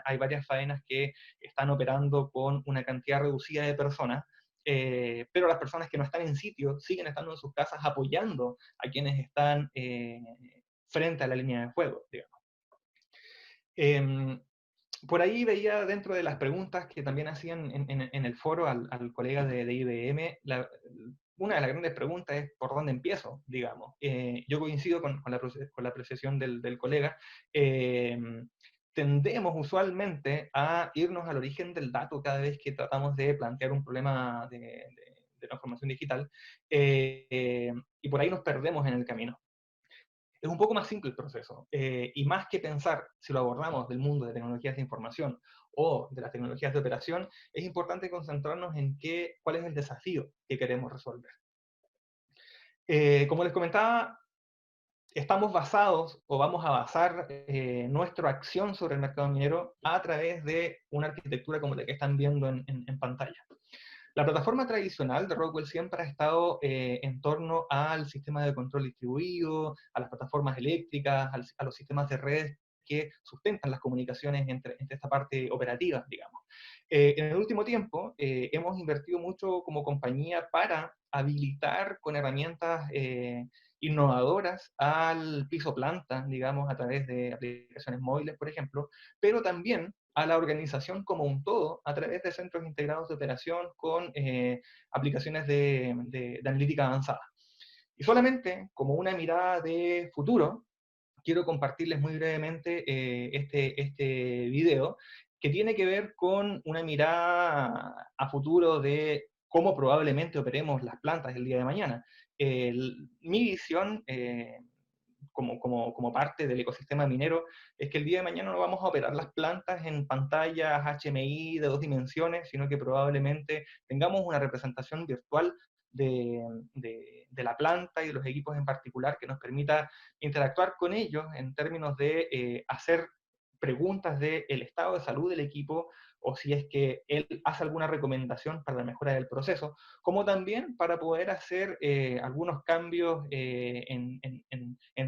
Hay varias faenas que están operando con una cantidad reducida de personas, pero las personas que no están en sitio siguen estando en sus casas apoyando a quienes están frente a la línea de fuego, digamos. Por ahí veía dentro de las preguntas que también hacían en el foro al colega de IBM, una de las grandes preguntas es ¿por dónde empiezo? Digamos. Yo coincido con la apreciación del colega. Tendemos usualmente a irnos al origen del dato cada vez que tratamos de plantear un problema de transformación digital, y por ahí nos perdemos en el camino. Es un poco más simple el proceso, y más que pensar si lo abordamos del mundo de tecnologías de información o de las tecnologías de operación, es importante concentrarnos en cuál es el desafío que queremos resolver. Como les comentaba, estamos basados, o vamos a basar nuestra acción sobre el mercado minero a través de una arquitectura como la que están viendo en pantalla. La plataforma tradicional de Rockwell siempre ha estado en torno al sistema de control distribuido, a las plataformas eléctricas, a los sistemas de redes que sustentan las comunicaciones entre esta parte operativa, digamos. En el último tiempo hemos invertido mucho como compañía para habilitar con herramientas innovadoras al piso planta, digamos, a través de aplicaciones móviles, por ejemplo, pero también a la organización como un todo a través de centros integrados de operación con aplicaciones de analítica avanzada. Y solamente como una mirada de futuro, quiero compartirles muy brevemente este video, que tiene que ver con una mirada a futuro de cómo probablemente operemos las plantas el día de mañana. Mi visión, como parte del ecosistema minero, es que el día de mañana no vamos a operar las plantas en pantallas HMI de 2 dimensiones, sino que probablemente tengamos una representación virtual de la planta y de los equipos en particular que nos permita interactuar con ellos en términos de hacer preguntas del estado de salud del equipo, o si es que él hace alguna recomendación para la mejora del proceso, como también para poder hacer algunos cambios en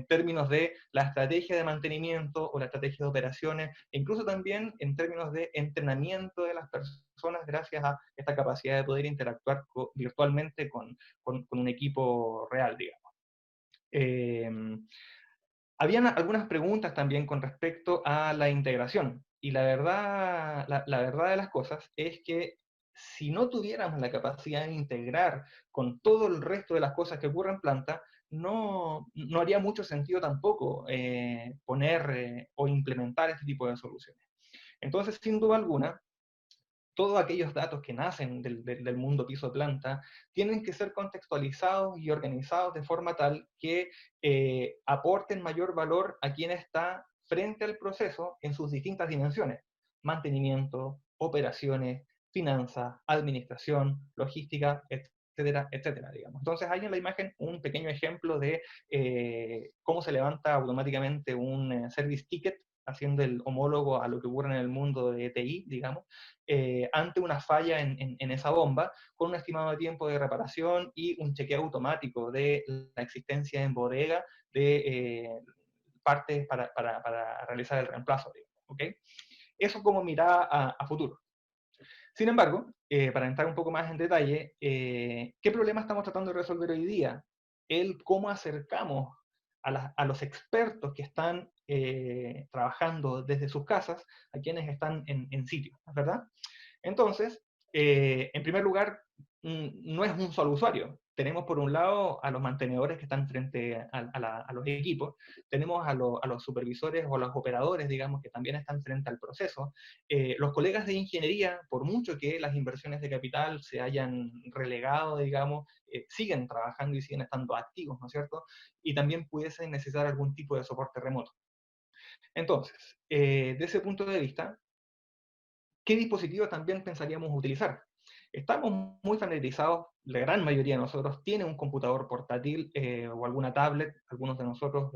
términos de la estrategia de mantenimiento o la estrategia de operaciones, e incluso también en términos de entrenamiento de las personas gracias a esta capacidad de poder interactuar virtualmente con un equipo real, digamos. Habían algunas preguntas también con respecto a la integración, y la verdad de las cosas es que si no tuviéramos la capacidad de integrar con todo el resto de las cosas que ocurren en planta, no haría mucho sentido tampoco poner o implementar este tipo de soluciones. Entonces, sin duda alguna, todos aquellos datos que nacen del mundo piso planta tienen que ser contextualizados y organizados de forma tal que aporten mayor valor a quien está frente al proceso en sus distintas dimensiones: mantenimiento, operaciones, finanzas, administración, logística, etcétera, etcétera, digamos. Entonces hay en la imagen un pequeño ejemplo de cómo se levanta automáticamente un service ticket, haciendo el homólogo a lo que ocurre en el mundo de TI, digamos, ante una falla en esa bomba, con un estimado de tiempo de reparación y un chequeo automático de la existencia en bodega de partes para realizar el reemplazo, digamos, ¿okay? Eso como mirada a futuro. Sin embargo, para entrar un poco más en detalle, ¿qué problema estamos tratando de resolver hoy día? Cómo acercamos a los expertos que están trabajando desde sus casas a quienes están en sitio, ¿verdad? Entonces, en primer lugar, no es un solo usuario. Tenemos por un lado a los mantenedores que están frente a los equipos, tenemos a los supervisores o a los operadores, digamos, que también están frente al proceso. Los colegas de ingeniería, por mucho que las inversiones de capital se hayan relegado, digamos, siguen trabajando y siguen estando activos, ¿no es cierto? Y también pudiesen necesitar algún tipo de soporte remoto. Entonces, de ese punto de vista, ¿qué dispositivos también pensaríamos utilizar? Estamos muy familiarizados, la gran mayoría de nosotros tiene un computador portátil o alguna tablet, algunos de nosotros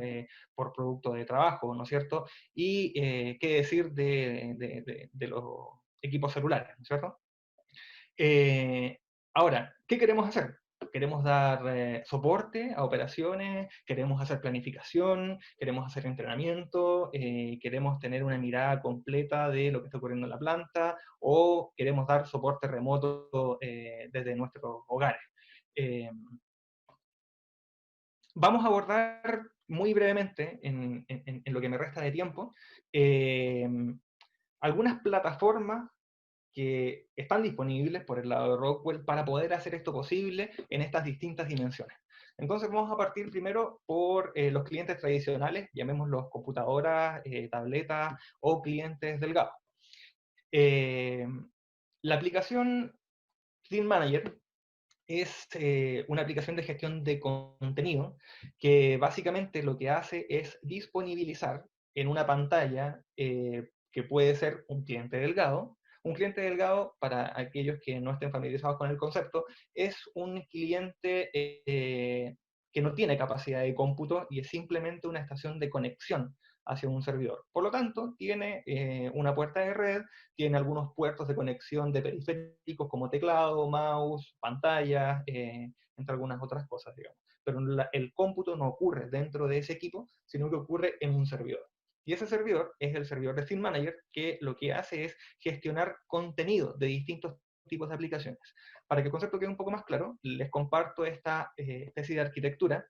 por producto de trabajo, ¿no es cierto? Y qué decir de los equipos celulares, ¿no es cierto? Ahora, ¿qué queremos hacer? Queremos dar soporte a operaciones, queremos hacer planificación, queremos hacer entrenamiento, queremos tener una mirada completa de lo que está ocurriendo en la planta, o queremos dar soporte remoto desde nuestros hogares. Vamos a abordar muy brevemente, en lo que me resta de tiempo, algunas plataformas que están disponibles por el lado de Rockwell para poder hacer esto posible en estas distintas dimensiones. Entonces vamos a partir primero por los clientes tradicionales, llamémoslos computadoras, tabletas o clientes delgados. La aplicación Team Manager es una aplicación de gestión de contenido que básicamente lo que hace es disponibilizar en una pantalla que puede ser un cliente delgado. Un cliente delgado, para aquellos que no estén familiarizados con el concepto, es un cliente que no tiene capacidad de cómputo y es simplemente una estación de conexión hacia un servidor. Por lo tanto, tiene una puerta de red, tiene algunos puertos de conexión de periféricos como teclado, mouse, pantalla, entre algunas otras cosas, digamos. Pero el cómputo no ocurre dentro de ese equipo, sino que ocurre en un servidor. Y ese servidor es el servidor de Team Manager, que lo que hace es gestionar contenido de distintos tipos de aplicaciones. Para que el concepto quede un poco más claro, les comparto esta especie de arquitectura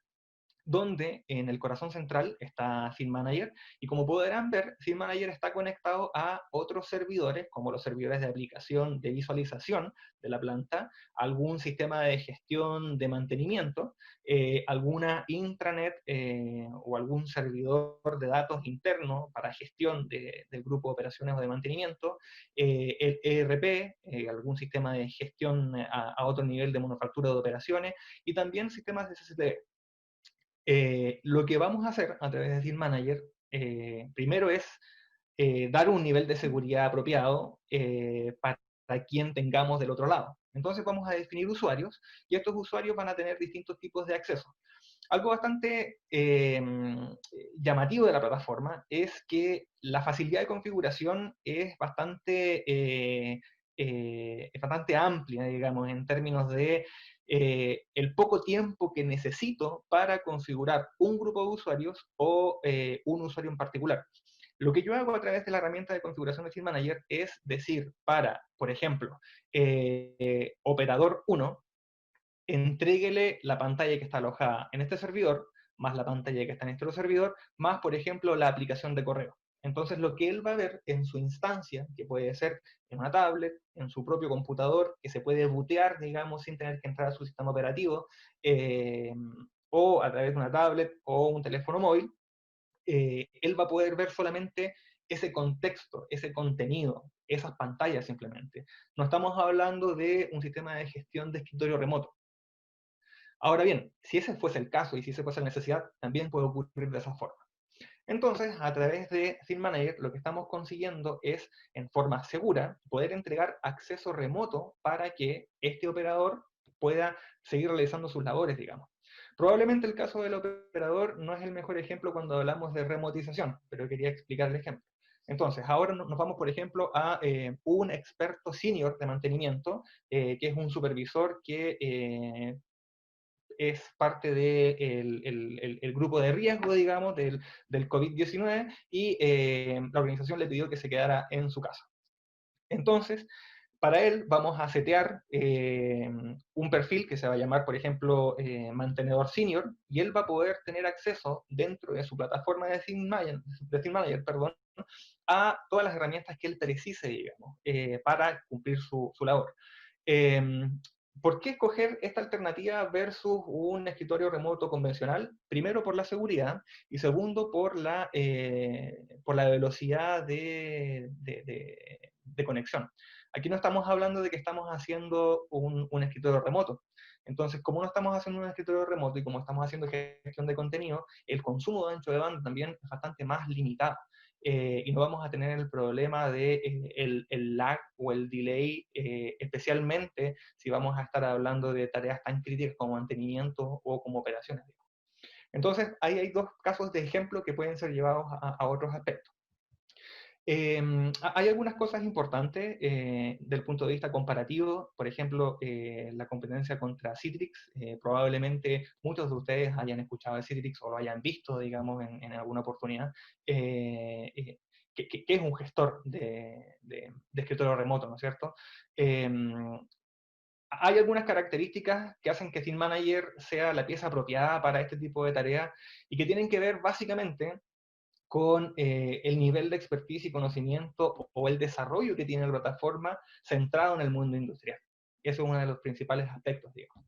donde en el corazón central está Team Manager, y como podrán ver, Team Manager está conectado a otros servidores, como los servidores de aplicación de visualización de la planta, algún sistema de gestión de mantenimiento, alguna intranet o algún servidor de datos interno para gestión del grupo de operaciones o de mantenimiento, el ERP, algún sistema de gestión a otro nivel de manufactura de operaciones, y también sistemas de CCTV. Lo que vamos a hacer a través de Team Manager, primero es dar un nivel de seguridad apropiado para quien tengamos del otro lado. Entonces vamos a definir usuarios, y estos usuarios van a tener distintos tipos de acceso. Algo bastante llamativo de la plataforma es que la facilidad de configuración es bastante amplia, digamos, en términos de el poco tiempo que necesito para configurar un grupo de usuarios o un usuario en particular. Lo que yo hago a través de la herramienta de configuración de Team Manager es decir para, por ejemplo, operador 1, entréguele la pantalla que está alojada en este servidor, más la pantalla que está en este otro servidor, más, por ejemplo, la aplicación de correo. Entonces, lo que él va a ver en su instancia, que puede ser en una tablet, en su propio computador, que se puede bootear, digamos, sin tener que entrar a su sistema operativo, o a través de una tablet o un teléfono móvil, él va a poder ver solamente ese contexto, ese contenido, esas pantallas simplemente. No estamos hablando de un sistema de gestión de escritorio remoto. Ahora bien, si ese fuese el caso y si esa fuese la necesidad, también puede ocurrir de esa forma. Entonces, a través de Team Manager, lo que estamos consiguiendo es, en forma segura, poder entregar acceso remoto para que este operador pueda seguir realizando sus labores, digamos. Probablemente el caso del operador no es el mejor ejemplo cuando hablamos de remotización, pero quería explicar el ejemplo. Entonces, ahora nos vamos, por ejemplo, a un experto senior de mantenimiento, que es un supervisor que es parte del grupo de riesgo, digamos, del COVID-19, y la organización le pidió que se quedara en su casa. Entonces, Para él vamos a setear un perfil que se va a llamar, por ejemplo, mantenedor senior, y él va a poder tener acceso dentro de su plataforma de Team Manager, perdón, a todas las herramientas que él precise, digamos, para cumplir su labor. ¿Por qué escoger esta alternativa versus un escritorio remoto convencional? Primero, por la seguridad, y segundo, por la velocidad de conexión. Aquí no estamos hablando de que estamos haciendo un escritorio remoto. Entonces, como no estamos haciendo un escritorio remoto y como estamos haciendo gestión de contenido, el consumo de ancho de banda también es bastante más limitado. Y no vamos a tener el problema de el lag o el delay, especialmente si vamos a estar hablando de tareas tan críticas como mantenimiento o como operaciones. Entonces, ahí hay dos casos de ejemplo que pueden ser llevados a otros aspectos. Hay algunas cosas importantes del punto de vista comparativo, por ejemplo, la competencia contra Citrix. Probablemente muchos de ustedes hayan escuchado de Citrix o lo hayan visto, digamos, en alguna oportunidad, que es un gestor de escritorio remoto, ¿no es cierto? Hay algunas características que hacen que Team Manager sea la pieza apropiada para este tipo de tareas y que tienen que ver básicamente con el nivel de expertise y conocimiento o el desarrollo que tiene la plataforma centrado en el mundo industrial. Ese es uno de los principales aspectos, digamos.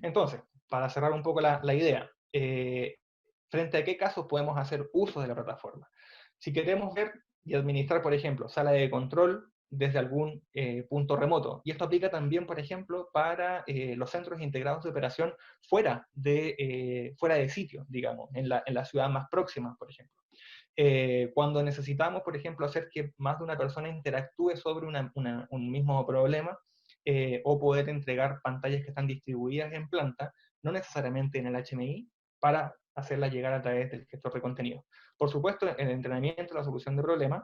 Entonces, para cerrar un poco la idea, frente a qué casos podemos hacer uso de la plataforma. Si queremos ver y administrar, por ejemplo, sala de control desde algún punto remoto, y esto aplica también, por ejemplo, para los centros integrados de operación fuera de sitio, digamos, en la ciudad más próxima, por ejemplo. Cuando necesitamos, por ejemplo, hacer que más de una persona interactúe sobre un mismo problema, o poder entregar pantallas que están distribuidas en planta, no necesariamente en el HMI, para hacerla llegar a través del gestor de contenido. Por supuesto, el entrenamiento, la solución de problemas,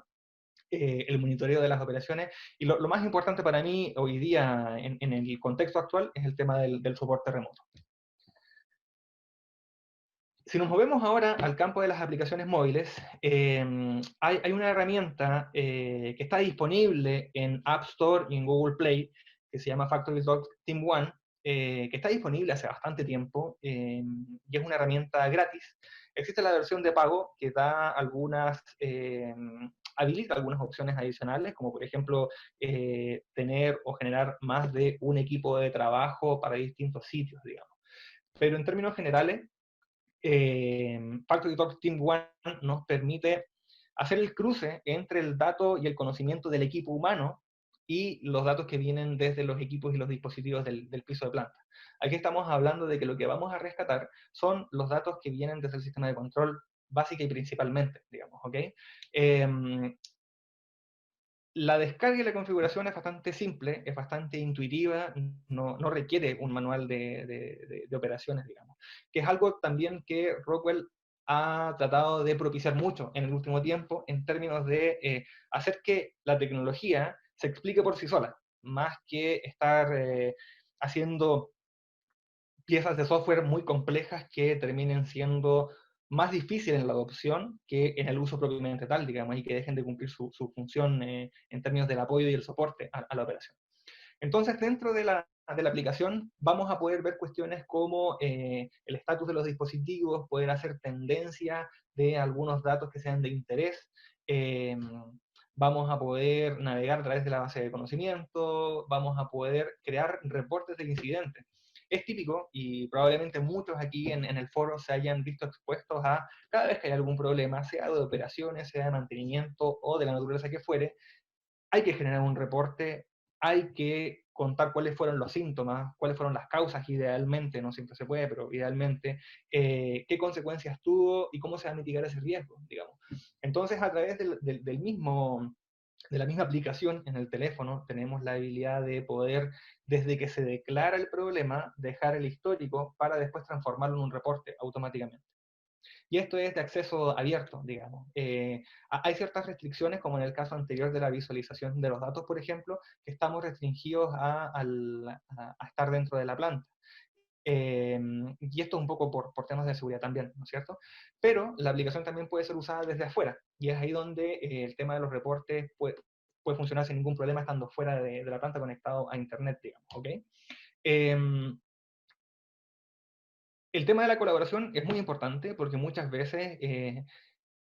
el monitoreo de las operaciones, y lo más importante para mí hoy día en el contexto actual es el tema del soporte remoto. Si nos movemos ahora al campo de las aplicaciones móviles, hay una herramienta que está disponible en App Store y en Google Play, que se llama FactoryTalk Team One, que está disponible hace bastante tiempo, y es una herramienta gratis. Existe la versión de pago que da habilita algunas opciones adicionales, como por ejemplo tener o generar más de un equipo de trabajo para distintos sitios, digamos. Pero en términos generales, FactoryTalk Team One nos permite hacer el cruce entre el dato y el conocimiento del equipo humano y los datos que vienen desde los equipos y los dispositivos del piso de planta. Aquí estamos hablando de que lo que vamos a rescatar son los datos que vienen desde el sistema de control básica y principalmente, digamos, ¿ok? La descarga y la configuración es bastante simple, es bastante intuitiva, no requiere un manual de operaciones, digamos. Que es algo también que Rockwell ha tratado de propiciar mucho en el último tiempo en términos de hacer que la tecnología se explique por sí sola, más que estar haciendo piezas de software muy complejas que terminen siendo más difíciles en la adopción que en el uso propiamente tal, digamos, y que dejen de cumplir su función en términos del apoyo y el soporte a la operación. Entonces, dentro de la aplicación vamos a poder ver cuestiones como el estatus de los dispositivos, poder hacer tendencia de algunos datos que sean de interés, vamos a poder navegar a través de la base de conocimiento, vamos a poder crear reportes de incidentes. Es típico, y probablemente muchos aquí en el foro se hayan visto expuestos a, cada vez que hay algún problema, sea de operaciones, sea de mantenimiento o de la naturaleza que fuere, hay que generar un reporte, hay que contar cuáles fueron los síntomas, cuáles fueron las causas idealmente, no siempre se puede, pero idealmente, qué consecuencias tuvo y cómo se va a mitigar ese riesgo, digamos. Entonces, a través de la misma aplicación en el teléfono, tenemos la habilidad de poder, desde que se declara el problema, dejar el histórico para después transformarlo en un reporte automáticamente. Y esto es de acceso abierto, digamos. Hay ciertas restricciones, como en el caso anterior de la visualización de los datos, por ejemplo, que estamos restringidos a estar dentro de la planta. Y esto un poco por temas de seguridad también, ¿no es cierto? Pero la aplicación también puede ser usada desde afuera, y es ahí donde el tema de los reportes puede funcionar sin ningún problema estando fuera de la planta conectado a internet, digamos, ¿ok? El tema de la colaboración es muy importante porque muchas veces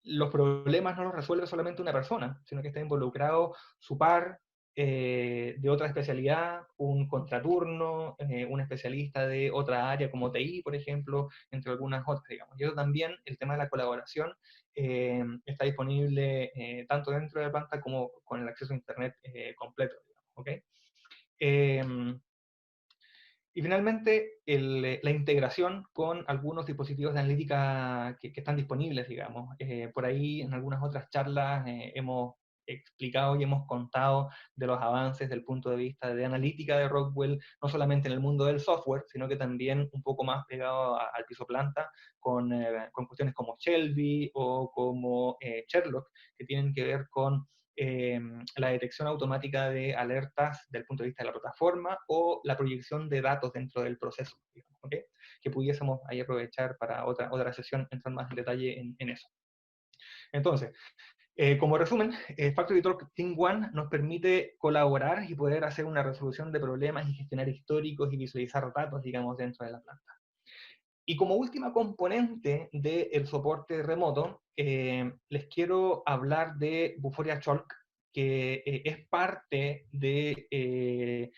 los problemas no los resuelve solamente una persona, sino que está involucrado su par de otra especialidad, un contraturno, un especialista de otra área como TI, por ejemplo, entre algunas otras, digamos. Y eso también, el tema de la colaboración, está disponible tanto dentro de la planta como con el acceso a Internet completo, digamos, ¿ok? Y finalmente, la integración con algunos dispositivos de analítica que están disponibles, digamos. Por ahí, en algunas otras charlas, hemos explicado y hemos contado de los avances del punto de vista de analítica de Rockwell, no solamente en el mundo del software, sino que también un poco más pegado al piso planta, con cuestiones como Shelby o como Sherlock, que tienen que ver con la detección automática de alertas desde el punto de vista de la plataforma o la proyección de datos dentro del proceso, digamos, ¿okay? Que pudiésemos ahí aprovechar para otra sesión, entrar más en detalle en eso. Entonces, como resumen, Factory Talk Team One nos permite colaborar y poder hacer una resolución de problemas y gestionar históricos y visualizar datos, digamos, dentro de la planta. Y como última componente del soporte remoto, les quiero hablar de Vuforia Chalk, que es parte de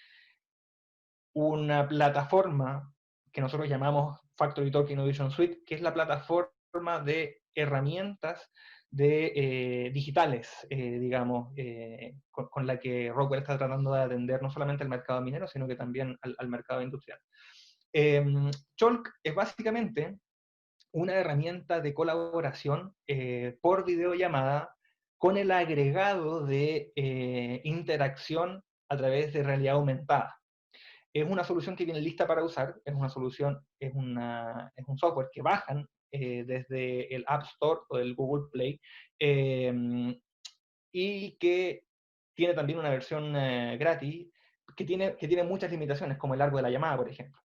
una plataforma que nosotros llamamos Factory Talk Innovation Suite, que es la plataforma de herramientas digitales, digamos, con la que Rockwell está tratando de atender no solamente al mercado minero, sino que también al mercado industrial. Chalk es básicamente una herramienta de colaboración por videollamada con el agregado de interacción a través de realidad aumentada. Es una solución que viene lista para usar, es una solución, es un software que bajan desde el App Store o del Google Play y que tiene también una versión gratis que tiene muchas limitaciones, como el largo de la llamada, por ejemplo.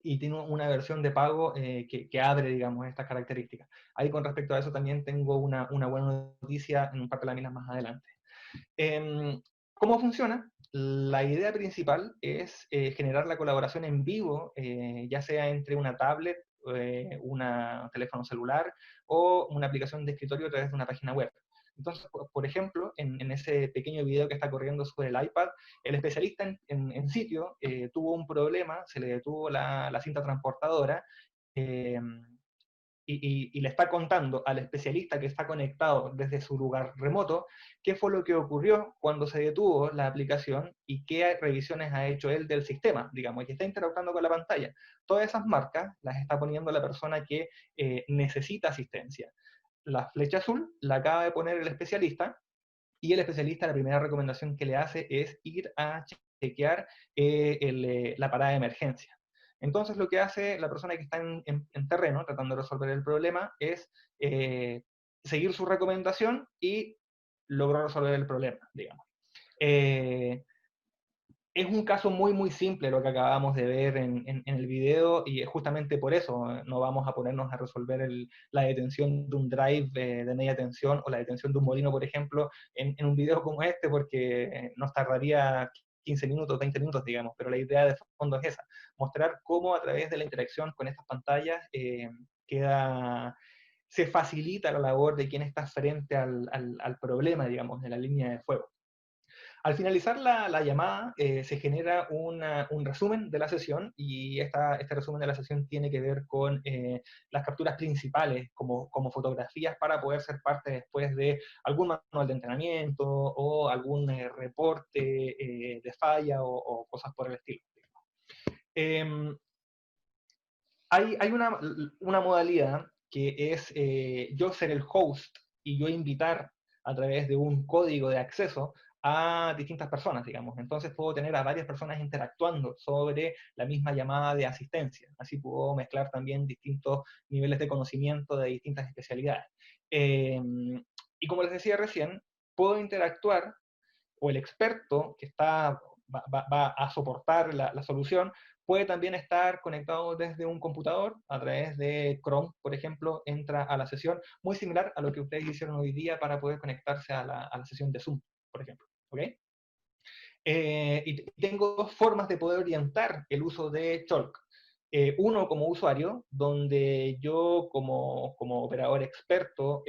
Y tiene una versión de pago que abre, digamos, estas características. Ahí con respecto a eso también tengo una buena noticia en un par de láminas más adelante. ¿Cómo funciona? La idea principal es generar la colaboración en vivo, ya sea entre una tablet, un teléfono celular o una aplicación de escritorio a través de una página web. Entonces, por ejemplo, en ese pequeño video que está corriendo sobre el iPad, el especialista en sitio tuvo un problema, se le detuvo la cinta transportadora, y le está contando al especialista que está conectado desde su lugar remoto qué fue lo que ocurrió cuando se detuvo la aplicación y qué revisiones ha hecho él del sistema, digamos, y está interactuando con la pantalla. Todas esas marcas las está poniendo la persona que necesita asistencia. La flecha azul la acaba de poner el especialista, y el especialista la primera recomendación que le hace es ir a chequear la parada de emergencia. Entonces lo que hace la persona que está en terreno, tratando de resolver el problema, es seguir su recomendación y logró resolver el problema, digamos. Es un caso muy simple lo que acabamos de ver en el video, y justamente por eso no vamos a ponernos a resolver la detención de un drive de media tensión o la detención de un molino, por ejemplo, en un video como este, porque nos tardaría 15 minutos, 20 minutos, digamos, pero la idea de fondo es esa, mostrar cómo a través de la interacción con estas pantallas se facilita la labor de quien está frente al problema, digamos, de la línea de fuego. Al finalizar la llamada, se genera un resumen de la sesión, y este resumen de la sesión tiene que ver con las capturas principales, como fotografías, para poder ser parte después de algún manual de entrenamiento o algún reporte de falla o cosas por el estilo. Hay una modalidad que es yo ser el host y yo invitar a través de un código de acceso a distintas personas, digamos. Entonces puedo tener a varias personas interactuando sobre la misma llamada de asistencia. Así puedo mezclar también distintos niveles de conocimiento de distintas especialidades. Y como les decía recién, puedo interactuar, o el experto que va a soportar la solución, puede también estar conectado desde un computador, a través de Chrome, por ejemplo, entra a la sesión, muy similar a lo que ustedes hicieron hoy día para poder conectarse a la sesión de Zoom, por ejemplo. ¿ok? Y tengo dos formas de poder orientar el uso de Chalk. Uno como usuario, donde yo como operador experto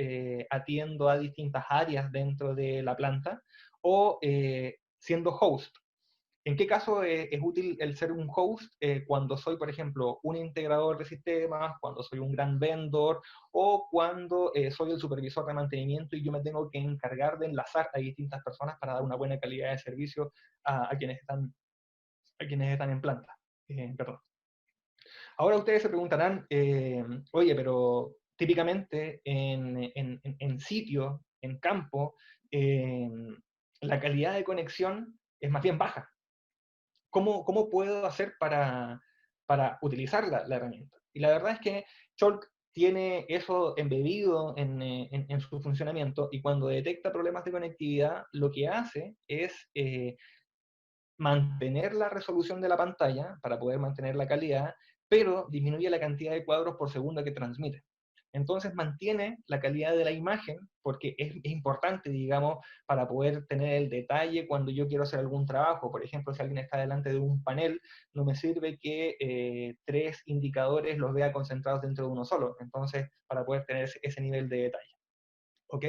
atiendo a distintas áreas dentro de la planta, o siendo host. ¿En qué caso es útil el ser un host? Cuando soy, por ejemplo, un integrador de sistemas, cuando soy un gran vendor, o cuando soy el supervisor de mantenimiento y yo me tengo que encargar de enlazar a distintas personas para dar una buena calidad de servicio a quienes están en planta. Perdón. Ahora ustedes se preguntarán, oye, pero típicamente en sitio, en campo, la calidad de conexión es más bien baja. ¿Cómo puedo hacer para utilizar la herramienta? Y la verdad es que Chalk tiene eso embebido en su funcionamiento, y cuando detecta problemas de conectividad, lo que hace es mantener la resolución de la pantalla para poder mantener la calidad, pero disminuye la cantidad de cuadros por segundo que transmite. Entonces mantiene la calidad de la imagen, porque es importante, digamos, para poder tener el detalle cuando yo quiero hacer algún trabajo. Por ejemplo, si alguien está delante de un panel, no me sirve que 3 indicadores los vea concentrados dentro de uno solo. Entonces, para poder tener ese nivel de detalle. ¿Ok?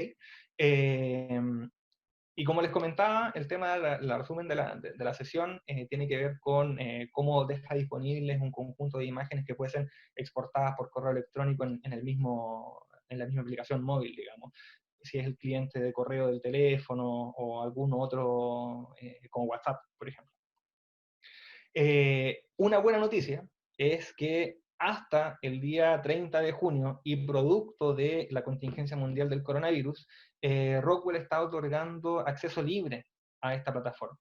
Y como les comentaba, el tema de la resumen de la sesión tiene que ver con cómo deja disponibles un conjunto de imágenes que pueden ser exportadas por correo electrónico en la misma aplicación móvil, digamos. Si es el cliente de correo del teléfono o algún otro, como WhatsApp, por ejemplo. Una buena noticia es que hasta el día 30 de junio, y producto de la contingencia mundial del coronavirus, Rockwell está otorgando acceso libre a esta plataforma.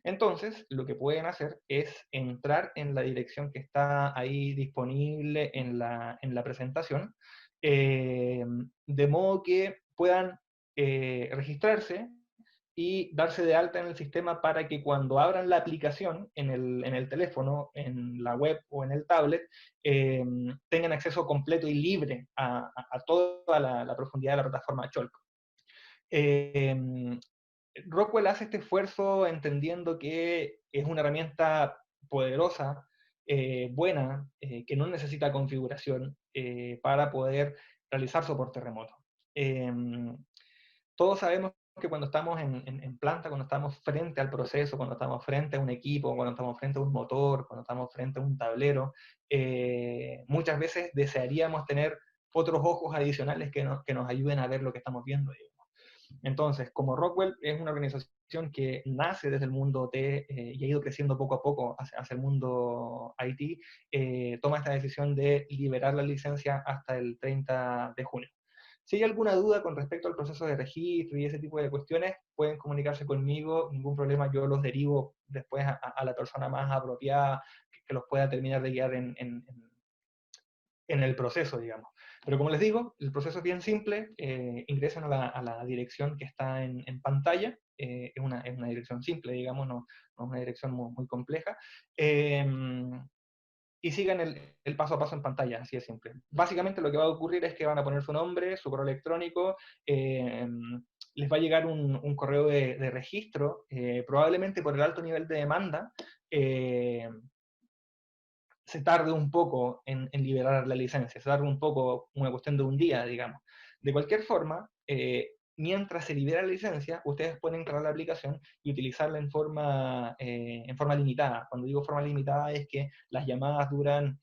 Entonces, lo que pueden hacer es entrar en la dirección que está ahí disponible en la presentación, de modo que puedan registrarse y darse de alta en el sistema para que cuando abran la aplicación en el teléfono, en la web o en el tablet, tengan acceso completo y libre a toda la profundidad de la plataforma Chalk. Rockwell hace este esfuerzo entendiendo que es una herramienta poderosa, buena, que no necesita configuración para poder realizar soporte remoto. Todos sabemos que cuando estamos en planta, cuando estamos frente al proceso, cuando estamos frente a un equipo, cuando estamos frente a un motor, cuando estamos frente a un tablero, muchas veces desearíamos tener otros ojos adicionales que nos ayuden a ver lo que estamos viendo. Entonces, como Rockwell es una organización que nace desde el mundo OT y ha ido creciendo poco a poco hacia el mundo IT, toma esta decisión de liberar la licencia hasta el 30 de junio. Si hay alguna duda con respecto al proceso de registro y ese tipo de cuestiones, pueden comunicarse conmigo, ningún problema, yo los derivo después a la persona más apropiada que los pueda terminar de guiar en el proceso, digamos. Pero como les digo, el proceso es bien simple, ingresan a la dirección que está en pantalla, es una dirección simple, digamos, no es una dirección muy compleja, y sigan el paso a paso en pantalla, así de simple. Básicamente lo que va a ocurrir es que van a poner su nombre, su correo electrónico, les va a llegar un correo de registro, probablemente por el alto nivel de demanda, se tarde un poco en liberar la licencia, se tarde un poco, una cuestión de un día, digamos. De cualquier forma, mientras se libera la licencia, ustedes pueden entrar a la aplicación y utilizarla en forma limitada. Cuando digo forma limitada es que las llamadas duran,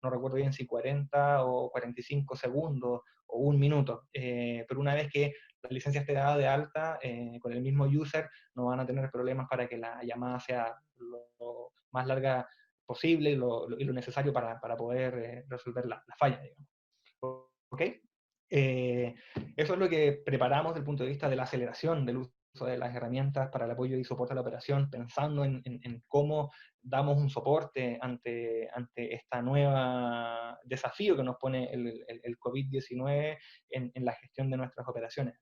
no recuerdo bien si 40 o 45 segundos o un minuto, pero una vez que la licencia esté dada de alta, con el mismo user, no van a tener problemas para que la llamada sea lo más larga posible y lo necesario para poder resolver la falla, digamos. ¿Ok? Eso es lo que preparamos desde el punto de vista de la aceleración del uso de las herramientas para el apoyo y soporte a la operación, pensando en cómo damos un soporte ante esta nueva desafío que nos pone el COVID-19 en la gestión de nuestras operaciones.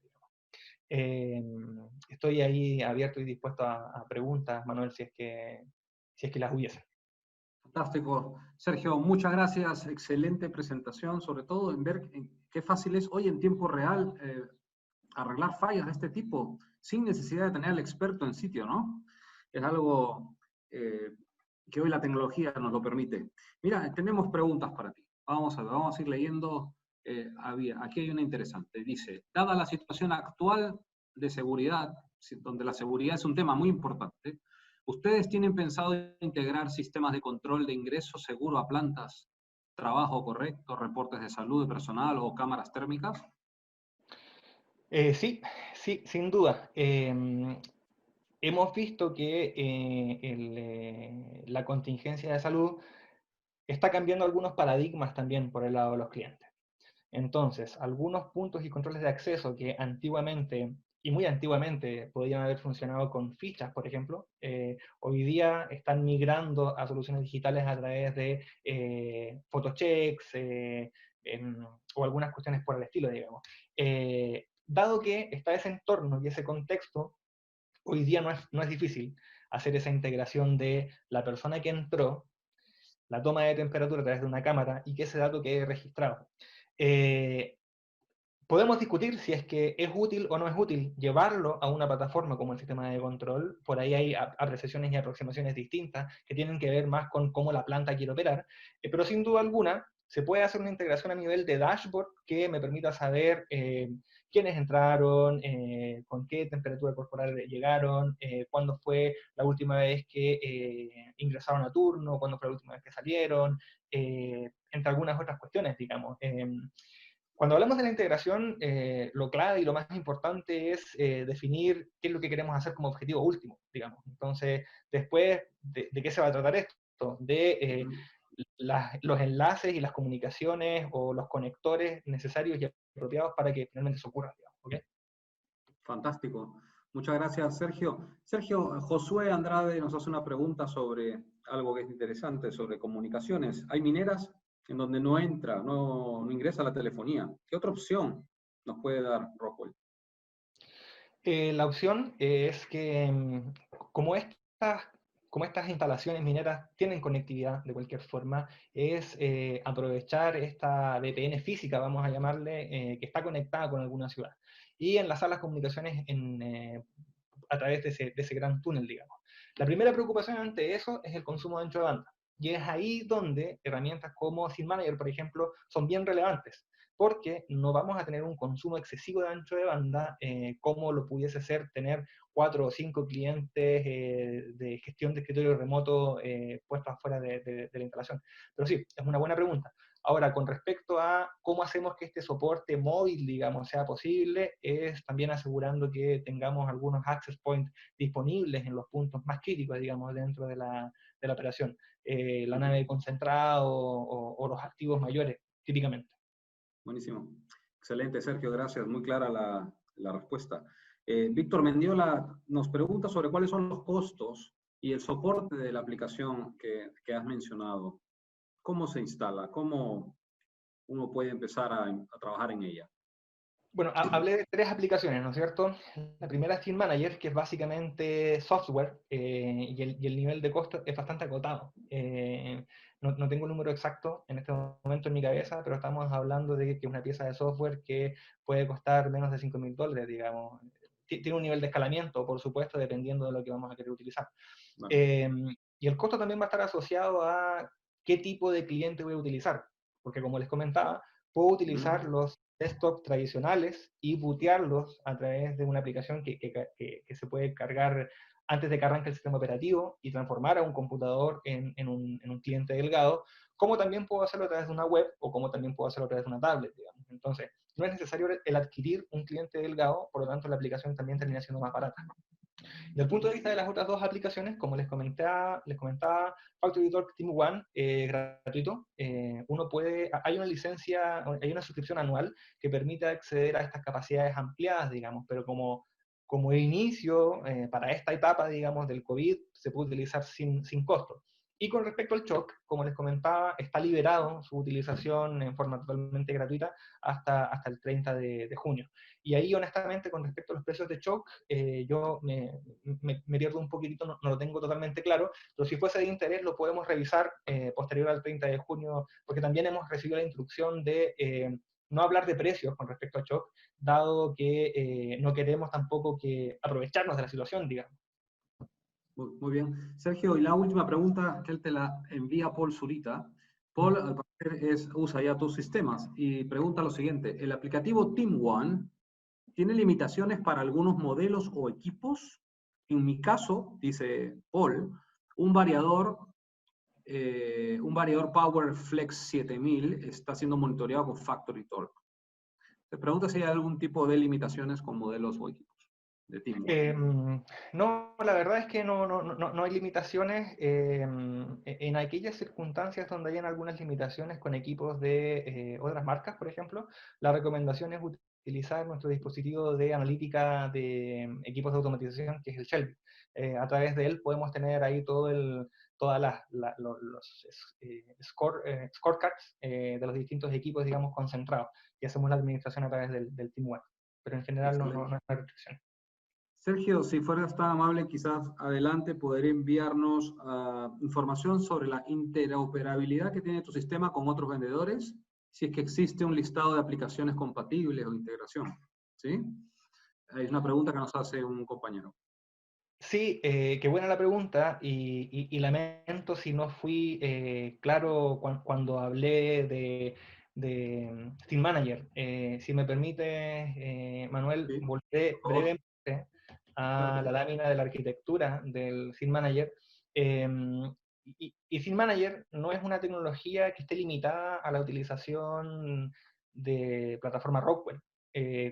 Estoy ahí abierto y dispuesto a preguntas, Manuel, si es que las hubiese. Fantástico. Sergio, muchas gracias. Excelente presentación, sobre todo en ver qué fácil es hoy en tiempo real arreglar fallas de este tipo sin necesidad de tener al experto en sitio, ¿no? Es algo que hoy la tecnología nos lo permite. Mira, tenemos preguntas para ti. Vamos a ver, vamos a ir leyendo. Aquí hay una interesante. Dice, dada la situación actual de seguridad, donde la seguridad es un tema muy importante, ¿ustedes tienen pensado integrar sistemas de control de ingreso seguro a plantas, trabajo correcto, reportes de salud de personal o cámaras térmicas? Sí, sí, sin duda. Hemos visto que la contingencia de salud está cambiando algunos paradigmas también por el lado de los clientes. Entonces, algunos puntos y controles de acceso que antiguamente, y muy antiguamente, podían haber funcionado con fichas, por ejemplo, hoy día están migrando a soluciones digitales a través de photochecks o algunas cuestiones por el estilo, digamos. Dado que está ese entorno y ese contexto, hoy día no es difícil hacer esa integración de la persona que entró, la toma de temperatura a través de una cámara y que ese dato quede registrado. Podemos discutir si es que es útil o no es útil llevarlo a una plataforma como el sistema de control. Por ahí hay apreciaciones y aproximaciones distintas que tienen que ver más con cómo la planta quiere operar, pero sin duda alguna se puede hacer una integración a nivel de dashboard que me permita saber quiénes entraron, con qué temperatura corporal llegaron, cuándo fue la última vez que ingresaron a turno, cuándo fue la última vez que salieron, entre algunas otras cuestiones, digamos. Cuando hablamos de la integración, lo clave y lo más importante es definir qué es lo que queremos hacer como objetivo último, digamos. Entonces, después, ¿de qué se va a tratar esto? De los enlaces y las comunicaciones o los conectores necesarios y apropiados para que finalmente eso ocurra, digamos, ¿okay? Fantástico. Muchas gracias, Sergio. Sergio, Josué Andrade nos hace una pregunta sobre algo que es interesante, sobre comunicaciones. Hay mineras en donde no entra, no ingresa la telefonía. ¿Qué otra opción nos puede dar Rockwell? La opción es que, como estas instalaciones mineras tienen conectividad de cualquier forma, es aprovechar esta VPN física, vamos a llamarle, que está conectada con alguna ciudad, y enlazar las comunicaciones a través de ese gran túnel, digamos. La primera preocupación ante eso es el consumo de ancho de banda. Y es ahí donde herramientas como SeedManager, por ejemplo, son bien relevantes, porque no vamos a tener un consumo excesivo de ancho de banda como lo pudiese ser tener 4 o 5 clientes de gestión de escritorio remoto puestos afuera de la instalación. Pero sí, es una buena pregunta. Ahora, con respecto a cómo hacemos que este soporte móvil, digamos, sea posible, es también asegurando que tengamos algunos access points disponibles en los puntos más críticos, digamos, dentro de la operación. La nave concentrada o los activos mayores, típicamente. Buenísimo. Excelente, Sergio, gracias. Muy clara la respuesta. Víctor Mendiola nos pregunta sobre cuáles son los costos y el soporte de la aplicación que has mencionado. ¿Cómo se instala? ¿Cómo uno puede empezar a trabajar en ella? Bueno, hablé de 3 aplicaciones, ¿no es cierto? La primera es Team Manager, que es básicamente software, y el nivel de costo es bastante acotado. No tengo el número exacto en este momento en mi cabeza, pero estamos hablando de que una pieza de software que puede costar menos de $5.000, digamos. Tiene un nivel de escalamiento, por supuesto, dependiendo de lo que vamos a querer utilizar. Vale. Y el costo también va a estar asociado a qué tipo de cliente voy a utilizar, porque como les comentaba, puedo utilizar los desktop tradicionales y bootearlos a través de una aplicación que se puede cargar antes de que arranque el sistema operativo y transformar a un computador en un cliente delgado, como también puedo hacerlo a través de una web o como también puedo hacerlo a través de una tablet, digamos. Entonces, no es necesario el adquirir un cliente delgado, por lo tanto la aplicación también termina siendo más barata. Desde el punto de vista de las otras 2 aplicaciones, como les comentaba, FactoryTalk Team One gratuito. Hay una licencia, hay una suscripción anual que permite acceder a estas capacidades ampliadas, digamos, pero como inicio, para esta etapa, digamos, del COVID, se puede utilizar sin costo. Y con respecto al Choc, como les comentaba, está liberado su utilización en forma totalmente gratuita hasta el 30 de junio. Y ahí, honestamente, con respecto a los precios de Choc, yo me pierdo un poquitito, no lo tengo totalmente claro, pero si fuese de interés lo podemos revisar posterior al 30 de junio, porque también hemos recibido la instrucción de no hablar de precios con respecto a shock, dado que no queremos tampoco que aprovecharnos de la situación, digamos. Muy bien. Sergio, y la última pregunta que él te la envía Paul Zurita. Paul, al parecer, usa ya tus sistemas y pregunta lo siguiente. ¿El aplicativo TeamOne tiene limitaciones para algunos modelos o equipos? En mi caso, dice Paul, un variador Power Flex 7000 está siendo monitoreado con Factory Torque. Te pregunta si hay algún tipo de limitaciones con modelos o equipos de TeamOne. No, la verdad es que no hay limitaciones. En aquellas circunstancias donde hayan algunas limitaciones con equipos de otras marcas, por ejemplo, la recomendación es utilizar nuestro dispositivo de analítica de equipos de automatización, que es el Shelby. A través de él podemos tener ahí todas los scorecards de los distintos equipos, digamos, concentrados, y hacemos la administración a través del TeamOne. Pero en general no hay restricción. Sergio, si fueras tan amable, quizás adelante poder enviarnos información sobre la interoperabilidad que tiene tu sistema con otros vendedores, si es que existe un listado de aplicaciones compatibles o integración. ¿Sí? Es una pregunta que nos hace un compañero. Sí, qué buena la pregunta, y lamento si no fui claro cuando hablé de Team Manager. Si me permite, Manuel, Sí, volveré por favor. brevemente a la lámina de la arquitectura del Team Manager. Y Team Manager no es una tecnología que esté limitada a la utilización de plataforma Rockwell.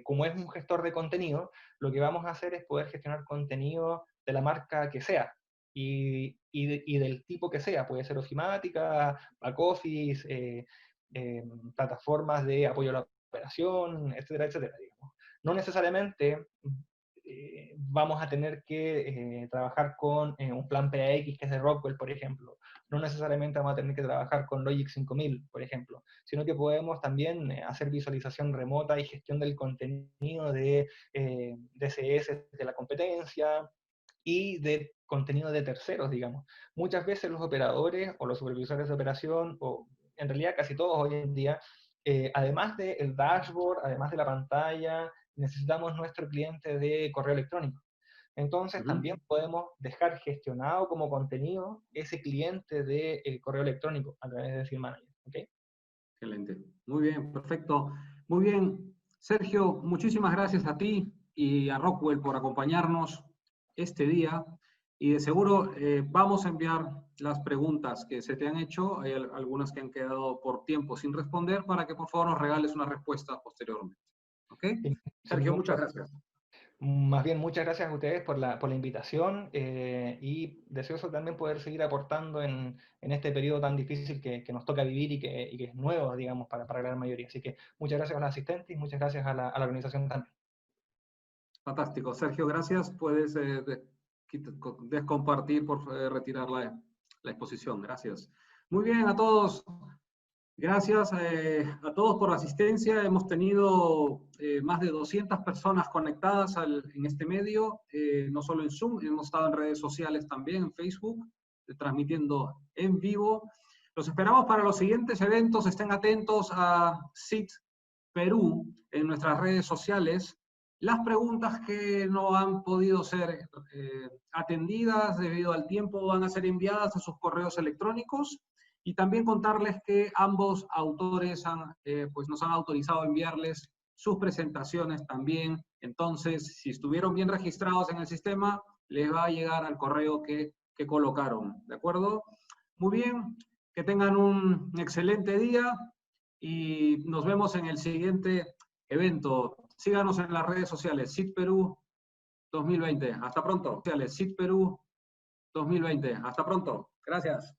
Como es un gestor de contenido, lo que vamos a hacer es poder gestionar contenido de la marca que sea y del tipo que sea. Puede ser ofimática, back office, plataformas de apoyo a la operación, etcétera, etcétera, digamos. No necesariamente vamos a tener que trabajar con un plan PAX que es de Rockwell, por ejemplo. No necesariamente vamos a tener que trabajar con Logic 5000, por ejemplo, sino que podemos también hacer visualización remota y gestión del contenido de DCS de la competencia y de contenido de terceros, digamos. Muchas veces los operadores o los supervisores de operación, o en realidad casi todos hoy en día, además del dashboard, además de la pantalla, necesitamos nuestro cliente de correo electrónico. Entonces también podemos dejar gestionado como contenido ese cliente de correo electrónico a través de Team Manager. ¿Okay? Excelente. Muy bien, perfecto. Muy bien. Sergio, muchísimas gracias a ti y a Rockwell por acompañarnos este día. Y de seguro vamos a enviar las preguntas que se te han hecho. Hay algunas que han quedado por tiempo sin responder para que por favor nos regales una respuesta posteriormente. ¿Ok? Sí, Sergio, muchas gracias. Más bien, muchas gracias a ustedes por la invitación, y deseoso también poder seguir aportando en este periodo tan difícil que nos toca vivir y que es nuevo, digamos, para la gran mayoría. Así que muchas gracias a los asistentes y muchas gracias a la organización también. Fantástico. Sergio, gracias. Puedes descompartir, por retirar la exposición. Gracias. Muy bien a todos. Gracias a todos por la asistencia. Hemos tenido más de 200 personas conectadas en este medio, no solo en Zoom, hemos estado en redes sociales también, en Facebook, transmitiendo en vivo. Los esperamos para los siguientes eventos. Estén atentos a SIT Perú en nuestras redes sociales. Las preguntas que no han podido ser atendidas debido al tiempo van a ser enviadas a sus correos electrónicos. Y también contarles que ambos autores pues nos han autorizado a enviarles sus presentaciones también. Entonces, si estuvieron bien registrados en el sistema, les va a llegar al correo que colocaron. ¿De acuerdo? Muy bien. Que tengan un excelente día y nos vemos en el siguiente evento. Síganos en las redes sociales, SIT Perú 2020. Hasta pronto. SIT Perú 2020. Hasta pronto. Gracias.